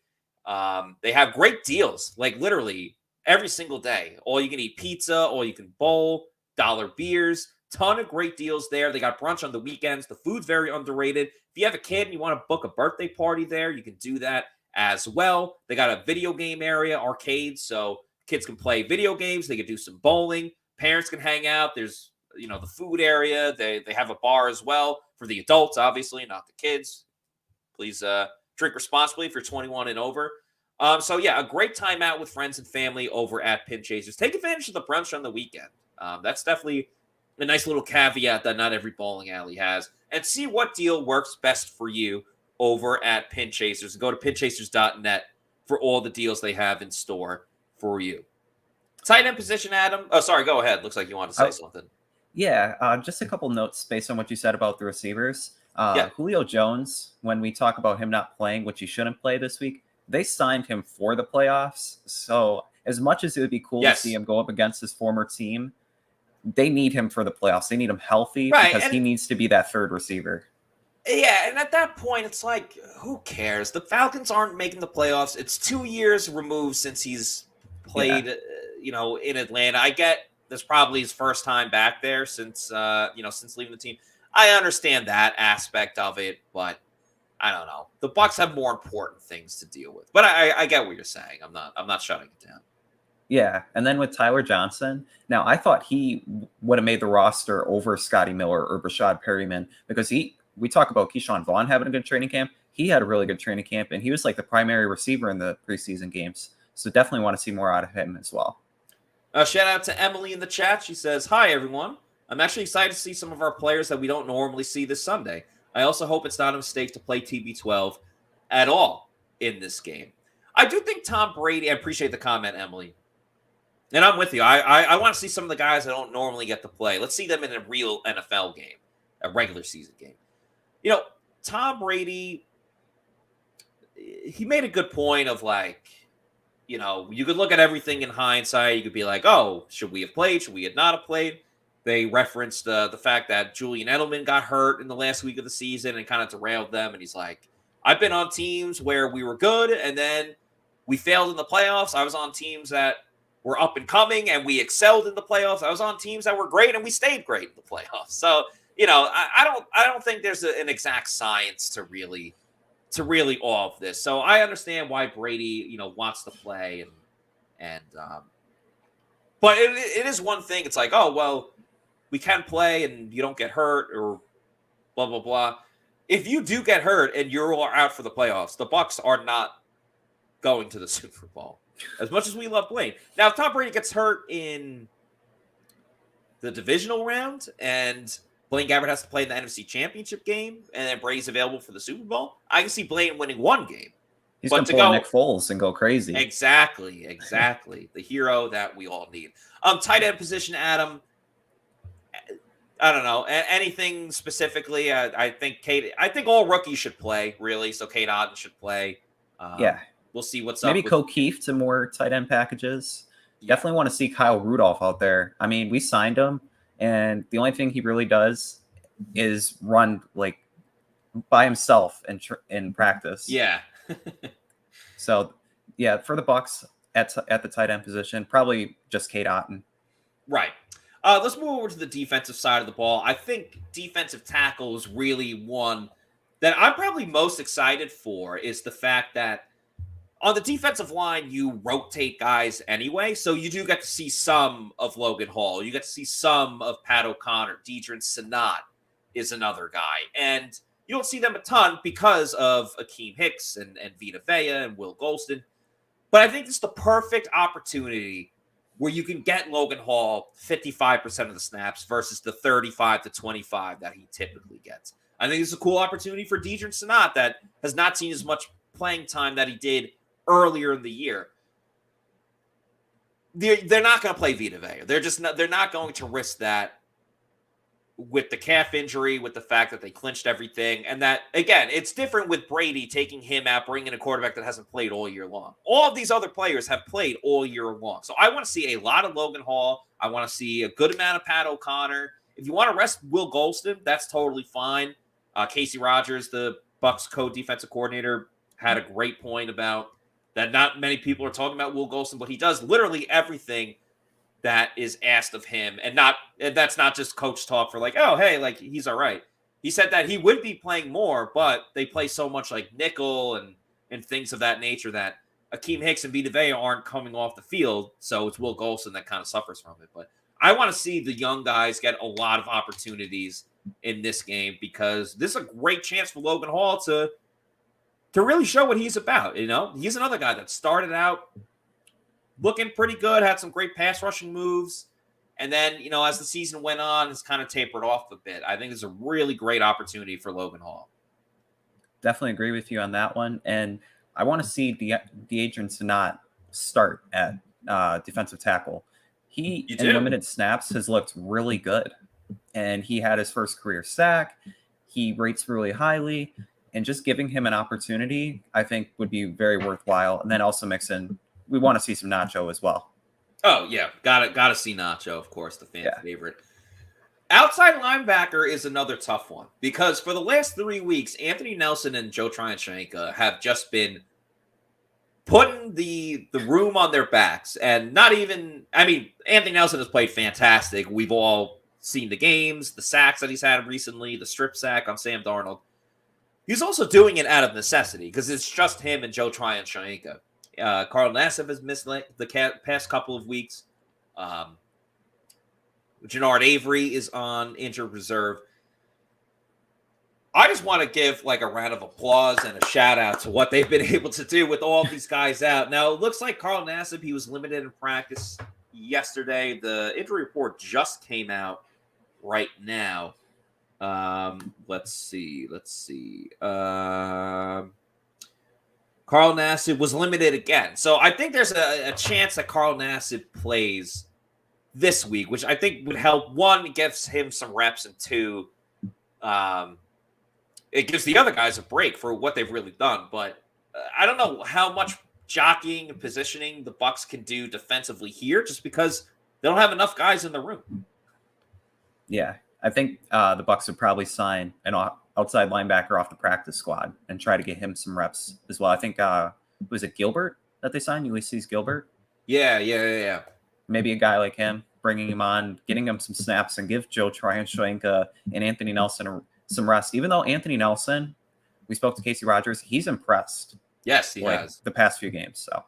They have great deals, like literally every single day. All you can eat pizza, all you can bowl, dollar beers, ton of great deals there. They got brunch on the weekends. The food's very underrated. If you have a kid and you want to book a birthday party there, you can do that as well. They got a video game area, arcade, so kids can play video games. They can do some bowling. Parents can hang out. There's, the food area. They have a bar as well for the adults, obviously, not the kids. Please drink responsibly if you're 21 and over. So, yeah, a great time out with friends and family over at Pin Chasers. Take advantage of the brunch on the weekend. That's definitely a nice little caveat that not every bowling alley has. And see what deal works best for you over at Pin Chasers. Go to pinchasers.net for all the deals they have in store for you. Tight end position, Adam. Oh, sorry. Go ahead. Looks like you want to say something. Yeah, just a couple notes based on what you said about the receivers. Julio Jones, when we talk about him not playing, which he shouldn't play this week, they signed him for the playoffs. So as much as it would be cool to see him go up against his former team, they need him for the playoffs. They need him healthy because he needs to be that 3rd receiver. Yeah, and at that point, it's like, who cares? The Falcons aren't making the playoffs. It's 2 years removed since he's played, in Atlanta. I get this probably his first time back there since leaving the team. I understand that aspect of it, but I don't know. The Bucs have more important things to deal with. But I get what you're saying. I'm not shutting it down. Yeah, and then with Tyler Johnson, now I thought he would have made the roster over Scotty Miller or Rashad Perriman because we talk about Keyshawn Vaughn having a good training camp. He had a really good training camp, and he was like the primary receiver in the preseason games. So definitely want to see more out of him as well. Shout out to Emily in the chat. She says, "Hi, everyone. I'm actually excited to see some of our players that we don't normally see this Sunday. I also hope it's not a mistake to play TB12 at all in this game." I do think Tom Brady, I appreciate the comment, Emily. And I'm with you. I want to see some of the guys that don't normally get to play. Let's see them in a real NFL game, a regular season game. Tom Brady, he made a good point of like, you could look at everything in hindsight. You could be like, oh, should we have played? Should we have not have played? They referenced the fact that Julian Edelman got hurt in the last week of the season and kind of derailed them. And he's like, I've been on teams where we were good and then we failed in the playoffs. I was on teams that were up and coming and we excelled in the playoffs. I was on teams that were great and we stayed great in the playoffs. So, I don't think there's an exact science to really all of this. So I understand why Brady, wants to play but it is one thing. It's like, oh, well, we can play and you don't get hurt or blah, blah, blah. If you do get hurt and you're out for the playoffs, the Bucs are not going to the Super Bowl. As much as we love Blaine. Now, if Tom Brady gets hurt in the divisional round and Blaine Gabbert has to play in the NFC Championship game and then Brady's available for the Super Bowl, I can see Blaine winning one game. He's going to pull Nick Foles and go crazy. Exactly. The hero that we all need. Tight end position, Adam. I don't know. Anything specifically? I think all rookies should play, really. So Kate Otten should play. We'll see what's Maybe up. Maybe Keefe to more tight end packages. Definitely want to see Kyle Rudolph out there. I mean, we signed him, and the only thing he really does is run like by himself in practice. Yeah. So, yeah, for the Bucs at the tight end position, probably just Kate Otten. Right. Let's move over to the defensive side of the ball. I think defensive tackle is really one that I'm probably most excited for, is the fact that on the defensive line, you rotate guys anyway. So you do get to see some of Logan Hall. You get to see some of Pat O'Connor. Deidrin Senat is another guy. And you don't see them a ton because of Akeem Hicks and Vita Vea and Will Golston. But I think it's the perfect opportunity where you can get Logan Hall 55% of the snaps versus the 35 to 25 that he typically gets. I think it's a cool opportunity for Deidrin Senat that has not seen as much playing time that he did earlier in the year. They're not going to play Vita Vea. They're not going to risk that with the calf injury, with the fact that they clinched everything. And that, again, it's different with Brady taking him out, bringing a quarterback that hasn't played all year long. All of these other players have played all year long. So I want to see a lot of Logan Hall. I want to see a good amount of Pat O'Connor. If you want to rest Will Golston, that's totally fine. Casey Rogers, the Bucs co-defensive coordinator, had a great point about that. Not many people are talking about Will Golston, but he does literally everything that is asked of him. And that's not just coach talk for like, oh, hey, like he's all right. He said that he would be playing more, but they play so much like nickel and things of that nature that Akeem Hicks and Vita Vea aren't coming off the field. So it's Will Golston that kind of suffers from it. But I want to see the young guys get a lot of opportunities in this game, because this is a great chance for Logan Hall to really show what he's about. You know, he's another guy that started out looking pretty good, had some great pass rushing moves. And then, you know, as the season went on, it's kind of tapered off a bit. I think it's a really great opportunity for Logan Hall. Definitely agree with you on that one. And I want to see Deidrin Senat start at defensive tackle. He, in limited snaps, has looked really good. And he had his first career sack. He rates really highly. And just giving him an opportunity, I think, would be very worthwhile. And then also mix in, we want to see some Nacho as well. Oh, yeah. Gotta see Nacho, of course, the fan favorite. Outside linebacker is another tough one, because for the last 3 weeks, Anthony Nelson and Joe Tryanchenko have just been putting the room on their backs. And not even, I mean, Anthony Nelson has played fantastic. We've all seen the games, the sacks that he's had recently, the strip sack on Sam Darnold. He's also doing it out of necessity, because it's just him and Joe Tryanchenko. Carl Nassib has missed the past couple of weeks. Jannard Avery is on injured reserve. I just want to give like a round of applause and a shout out to what they've been able to do with all these guys out. Now, it looks like Carl Nassib, he was limited in practice yesterday. The injury report just came out right now. Let's see. Carl Nassib was limited again. So I think there's a chance that Carl Nassib plays this week, which I think would help. One, it gives him some reps, and two, it gives the other guys a break for what they've really done. But I don't know how much jockeying and positioning the Bucs can do defensively here, just because they don't have enough guys in the room. Yeah, I think the Bucs would probably sign an outside linebacker off the practice squad and try to get him some reps as well. I think, was it Gilbert that they signed? Ulysses Gilbert? Yeah. Maybe a guy like him, bringing him on, getting him some snaps, and give Joe Tryanchenko and Anthony Nelson some rest. Even though Anthony Nelson, we spoke to Casey Rogers, he's impressed. Yes, he has. The past few games. So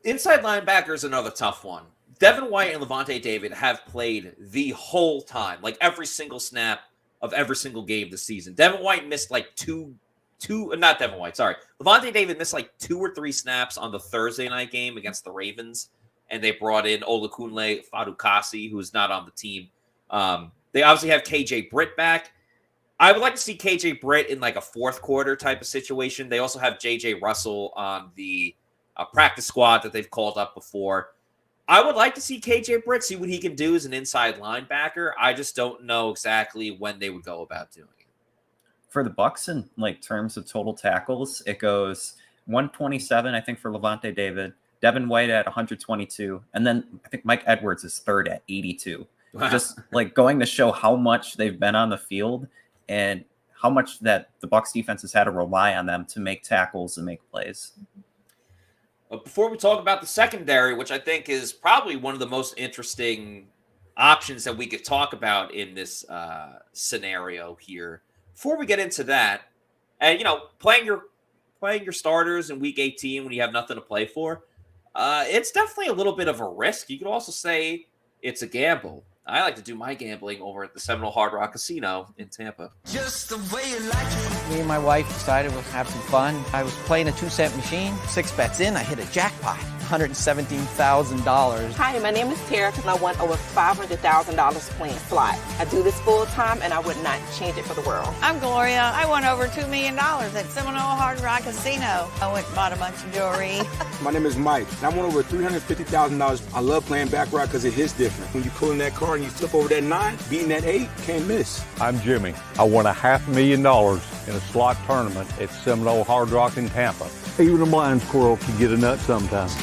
inside linebacker is another tough one. Devin White and Lavonte David have played the whole time, like every single snap of every single game this season. Devin White missed like not Devin White, sorry. Lavonte David missed like 2 or 3 snaps on the Thursday night game against the Ravens, and they brought in Olakunle Fadukasi, who's not on the team. They obviously have KJ Britt back. I would like to see KJ Britt in like a fourth quarter type of situation. They also have JJ Russell on the practice squad that they've called up before. I would like to see KJ Britt, see what he can do as an inside linebacker. I just don't know exactly when they would go about doing it. For the Bucs in like terms of total tackles, it goes 127, I think, for Lavonte David, Devin White at 122, and then I think Mike Edwards is third at 82. Wow. Just like going to show how much they've been on the field and how much that the Bucs defense has had to rely on them to make tackles and make plays. But before we talk about the secondary, which I think is probably one of the most interesting options that we could talk about in this scenario here, before we get into that, and playing your starters in Week 18 when you have nothing to play for, it's definitely a little bit of a risk. You could also say it's a gamble. I like to do my gambling over at the Seminole Hard Rock Casino in Tampa. Just the way you like it. Me and my wife decided we'll have some fun. I was playing a 2-cent machine. 6 bets in, I hit a jackpot. $117,000. Hi, my name is Tara, and I won over $500,000 playing slot. I do this full time, and I would not change it for the world. I'm Gloria. I won over $2 million at Seminole Hard Rock Casino. I went and bought a bunch of jewelry. My name is Mike, and I won over $350,000. I love playing baccarat because it hits different. When you pull in that car and you flip over that 9, beating that 8, can't miss. I'm Jimmy. I won $500,000 in a slot tournament at Seminole Hard Rock in Tampa. Even a blind squirrel can get a nut sometimes.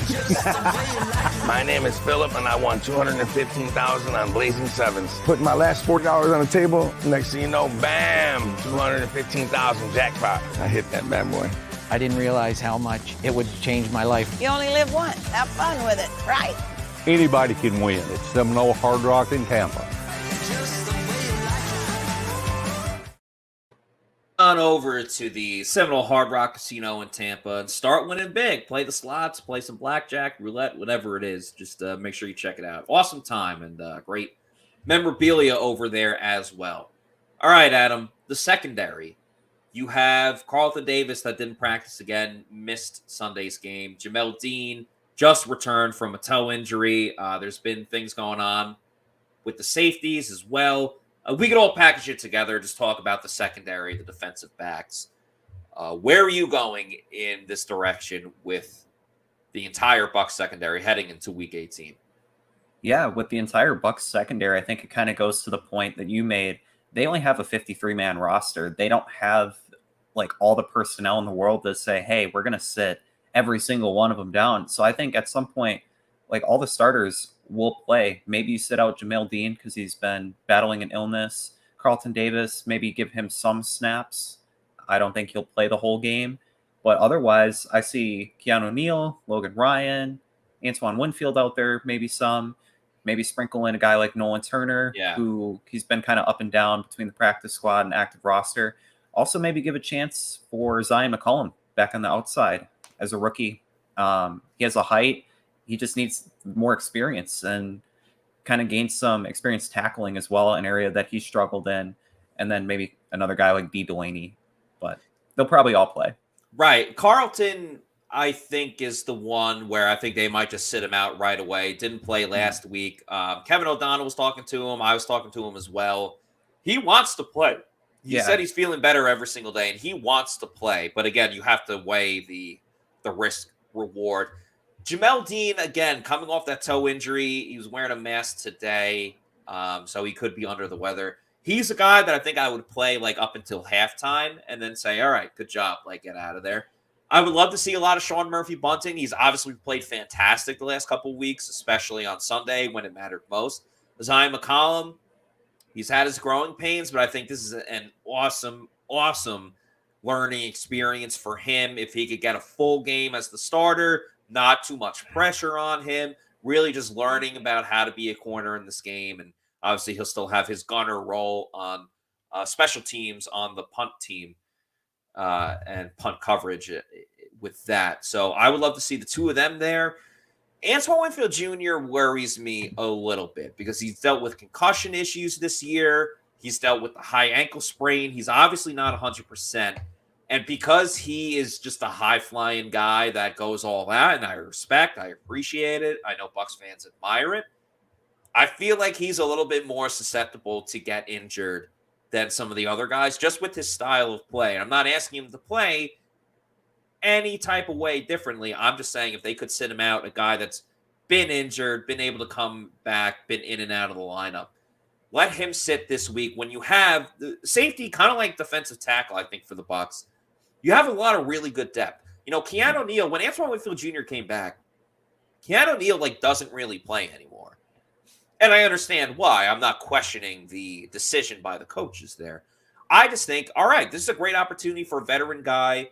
My name is Philip, and I won $215,000 on Blazing Sevens. Put my last $40 on the table. Next thing you know, bam, $215,000 jackpot. I hit that bad boy. I didn't realize how much it would change my life. You only live once. Have fun with it, right? Anybody can win at Seminole Hard Rock in Tampa. On over to the Seminole Hard Rock Casino in Tampa and start winning big. Play the slots, play some blackjack, roulette, whatever it is. Just make sure you check it out. Awesome time and great memorabilia over there as well. All right, Adam, the secondary. You have Carlton Davis that didn't practice again, missed Sunday's game. Jamel Dean just returned from a toe injury. There's been things going on with the safeties as well. We could all package it together, just talk about the secondary, the defensive backs. Where are you going in this direction with the entire Bucs secondary heading into Week 18? Yeah, with the entire Bucs secondary, I think it kind of goes to the point that you made. They only have a 53-man roster. They don't have like all the personnel in the world to say, hey, we're going to sit every single one of them down. So I think at some point, like all the starters will play. Maybe you sit out Jamel Dean because he's been battling an illness. Carlton Davis, maybe give him some snaps. I don't think he'll play the whole game. But otherwise, I see Keanu Neal, Logan Ryan, Antoine Winfield out there, maybe some. Maybe sprinkle in a guy like Nolan Turner, who he's been kind of up and down between the practice squad and active roster. Also, maybe give a chance for Zion McCollum back on the outside as a rookie. He has a height. He just needs more experience and kind of gain some experience tackling as well, an area that he struggled in. And then maybe another guy like B. Delaney. But they'll probably all play. Right. Carlton, I think, is the one where I think they might just sit him out right away. Didn't play last week. Kevin O'Donnell was talking to him. I was talking to him as well. He wants to play. He said he's feeling better every single day, and he wants to play. But again, you have to weigh the risk reward. Jamel Dean, again, coming off that toe injury. He was wearing a mask today, so he could be under the weather. He's a guy that I think I would play like up until halftime and then say, all right, good job, like get out of there. I would love to see a lot of Sean Murphy Bunting. He's obviously played fantastic the last couple of weeks, especially on Sunday when it mattered most. Zion McCollum, he's had his growing pains, but I think this is an awesome, awesome learning experience for him. If he could get a full game as the starter, not too much pressure on him, really just learning about how to be a corner in this game. And obviously he'll still have his gunner role on special teams on the punt team and punt coverage with that. So I would love to see the two of them there. Antoine Winfield Jr. worries me a little bit because he's dealt with concussion issues this year. He's dealt with the high ankle sprain. He's obviously not 100%. And because he is just a high-flying guy that goes all out, and I respect, I appreciate it, I know Bucs fans admire it, I feel like he's a little bit more susceptible to get injured than some of the other guys, just with his style of play. I'm not asking him to play any type of way differently. I'm just saying if they could sit him out, a guy that's been injured, been able to come back, been in and out of the lineup, let him sit this week when you have the safety, kind of like defensive tackle, I think, for the Bucs. You have a lot of really good depth. You know, Keanu Neal, when Antoine Winfield Jr. came back, Keanu Neal, doesn't really play anymore. And I understand why. I'm not questioning the decision by the coaches there. I just think, all right, this is a great opportunity for a veteran guy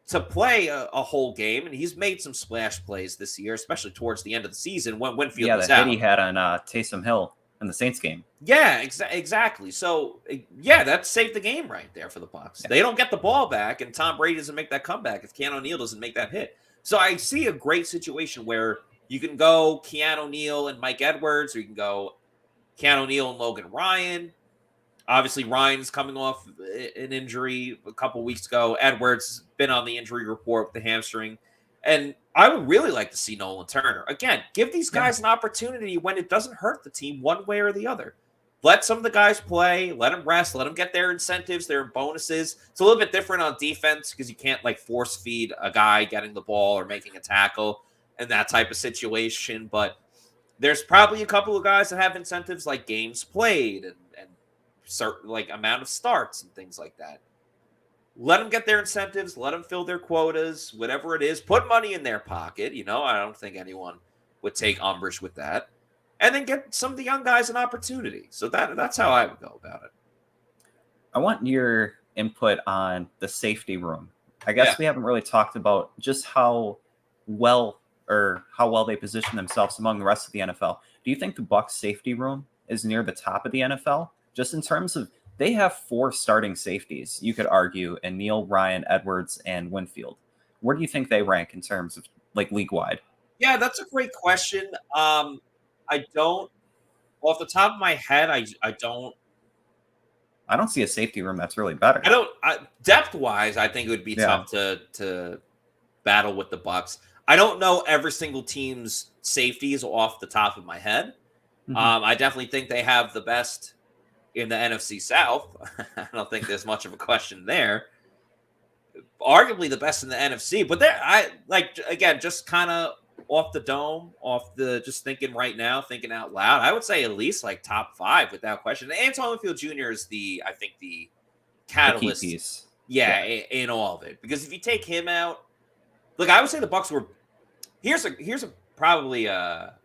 to play a whole game, and he's made some splash plays this year, especially towards the end of the season when Winfield was out. Yeah, the hit he had on Taysom Hill in the Saints game. Yeah, exactly. So, yeah, that saved the game right there for the Bucs. Yeah. They don't get the ball back, and Tom Brady doesn't make that comeback if Keanu Neal doesn't make that hit. So I see a great situation where you can go Keanu Neal and Mike Edwards, or you can go Keanu Neal and Logan Ryan. Obviously, Ryan's coming off an injury a couple weeks ago. Edwards been on the injury report with the hamstring. And I would really like to see Nolan Turner. Again, give these guys an opportunity when it doesn't hurt the team one way or the other. Let some of the guys play. Let them rest. Let them get their incentives, their bonuses. It's a little bit different on defense because you can't force feed a guy getting the ball or making a tackle in that type of situation. But there's probably a couple of guys that have incentives like games played and certain amount of starts and things like that. Let them get their incentives. Let them fill their quotas, whatever it is. Put money in their pocket. I don't think anyone would take umbrage with that. And then get some of the young guys an opportunity. So that's how I would go about it. I want your input on the safety room. I guess we haven't really talked about just how well they position themselves among the rest of the NFL. Do you think the Bucs safety room is near the top of the NFL? Just in terms of, they have 4 starting safeties, you could argue, in Neal, Ryan, Edwards, and Winfield. Where do you think they rank in terms of league-wide? Yeah, that's a great question. I don't, off the top of my head, I don't see a safety room that's really better. Depth-wise, I think it would be tough to battle with the Bucs. I don't know every single team's safeties off the top of my head. Mm-hmm. I definitely think they have the best in the NFC South. I don't think there's much of a question there. Arguably the best in the NFC, but again, just kind of off the dome, just thinking right now, thinking out loud, I would say at least top 5 without question. Antoine Winfield Jr. is the catalyst. The key piece. Yeah, in all of it. Because if you take him out, I would say the Bucs were. Here's probably a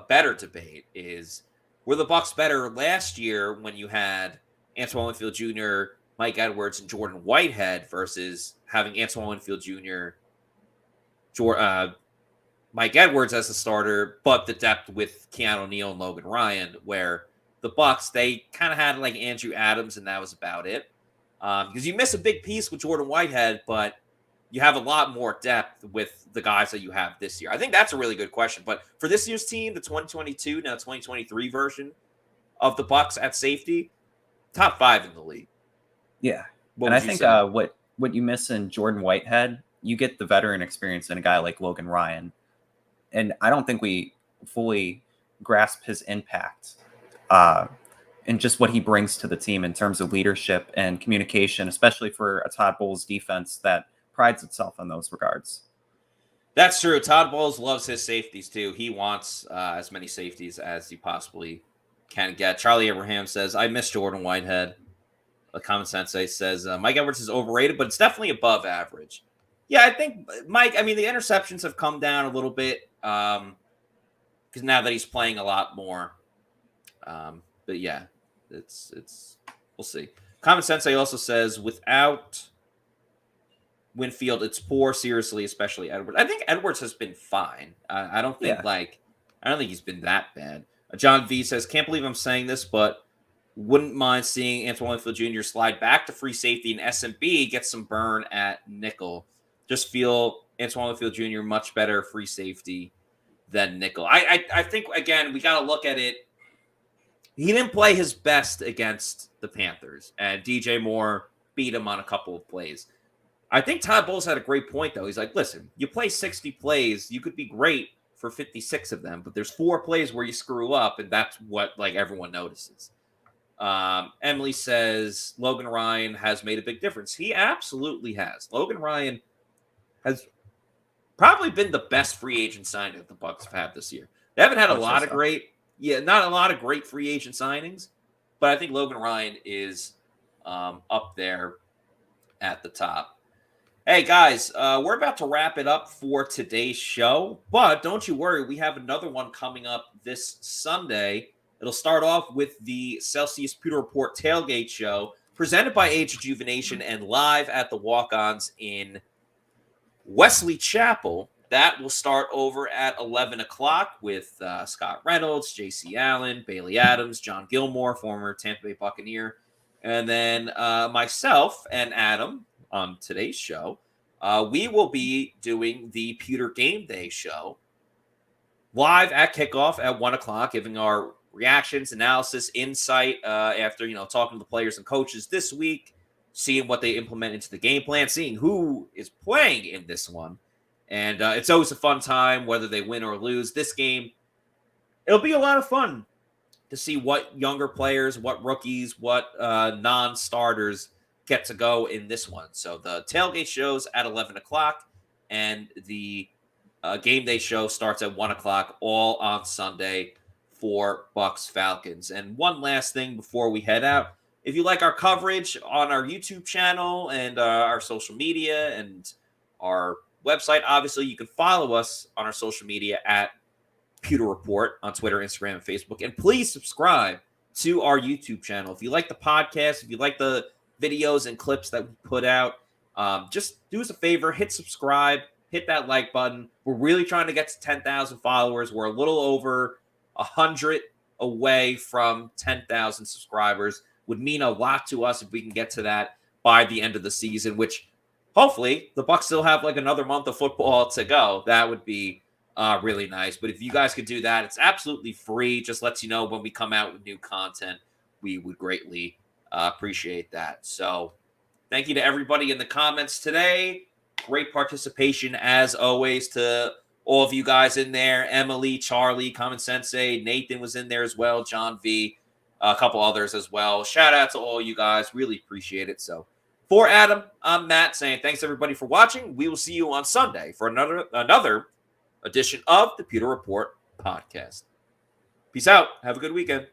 better debate is. Were the Bucs better last year when you had Antoine Winfield Jr., Mike Edwards, and Jordan Whitehead versus having Antoine Winfield Jr., Mike Edwards as the starter, but the depth with Keanu Neal and Logan Ryan, where the Bucs, they kind of had Andrew Adams, and that was about it. Because you miss a big piece with Jordan Whitehead, but you have a lot more depth with the guys that you have this year. I think that's a really good question. But for this year's team, the 2022, now 2023 version of the Bucs at safety, top 5 in the league. Yeah. And I think what you miss in Jordan Whitehead, you get the veteran experience in a guy like Logan Ryan. And I don't think we fully grasp his impact and just what he brings to the team in terms of leadership and communication, especially for a Todd Bowles defense that prides itself on those regards. That's true. Todd Bowles loves his safeties too. He wants as many safeties as he possibly can get. Charlie Abraham says, I miss Jordan Whitehead. Common Sensei says, Mike Edwards is overrated, but it's definitely above average. Yeah, I think Mike, the interceptions have come down a little bit because now that he's playing a lot more. But yeah, it's we'll see. Common Sensei also says, without Winfield, it's poor, seriously, especially Edwards. I think Edwards has been fine. I don't think I don't think he's been that bad. John V says, can't believe I'm saying this, but wouldn't mind seeing Antoine Winfield Jr. slide back to free safety and SMB get some burn at nickel. Just feel Antoine Winfield Jr. much better free safety than nickel. I think, again, we got to look at it. He didn't play his best against the Panthers, and DJ Moore beat him on a couple of plays. I think Todd Bowles had a great point, though. He's like, listen, you play 60 plays, you could be great for 56 of them, but there's 4 plays where you screw up, and that's what, like, everyone notices. Emily says Logan Ryan has made a big difference. He absolutely has. Logan Ryan has probably been the best free agent signing that the Bucs have had this year. They haven't had not a lot of great free agent signings, but I think Logan Ryan is up there at the top. Hey, guys, we're about to wrap it up for today's show, but don't you worry. We have another one coming up this Sunday. It'll start off with the Celsius Pewter Report tailgate show presented by Age Rejuvenation and live at the Walk-Ons in Wesley Chapel. That will start over at 11 o'clock with Scott Reynolds, J.C. Allen, Bailey Adams, John Gilmore, former Tampa Bay Buccaneer, and then myself and Adam on today's show. We will be doing the Pewter Game Day show live at kickoff at 1 o'clock, giving our reactions, analysis, insight after, talking to the players and coaches this week, seeing what they implement into the game plan, seeing who is playing in this one. And it's always a fun time, whether they win or lose. This game, it'll be a lot of fun to see what younger players, what rookies, what non-starters get to go in this one. So the tailgate show's at 11 o'clock, and the game day show starts at 1 o'clock, all on Sunday for Bucs Falcons. And one last thing before we head out. If you like our coverage on our YouTube channel and our social media and our website, obviously you can follow us on our social media at Pewter Report on Twitter, Instagram, and Facebook. And please subscribe to our YouTube channel. If you like the podcast, if you like the videos and clips that we put out, just do us a favor, hit subscribe, hit that like button. We're really trying to get to 10,000 followers. We're a little over 100 away from 10,000 subscribers. Would mean a lot to us if we can get to that by the end of the season, which hopefully the Bucs still have like another month of football to go. That would be really nice. But if you guys could do that, it's absolutely free. Just lets you know when we come out with new content. We would greatly appreciate that. So thank you to everybody in the comments today. Great participation as always to all of you guys in there. Emily, Charlie, Common Sensei, Nathan was in there as well. John V, a couple others as well. Shout out to all you guys. Really appreciate it. So for Adam, I'm Matt saying thanks everybody for watching. We will see you on Sunday for another edition of the Pewter Report podcast. Peace out. Have a good weekend.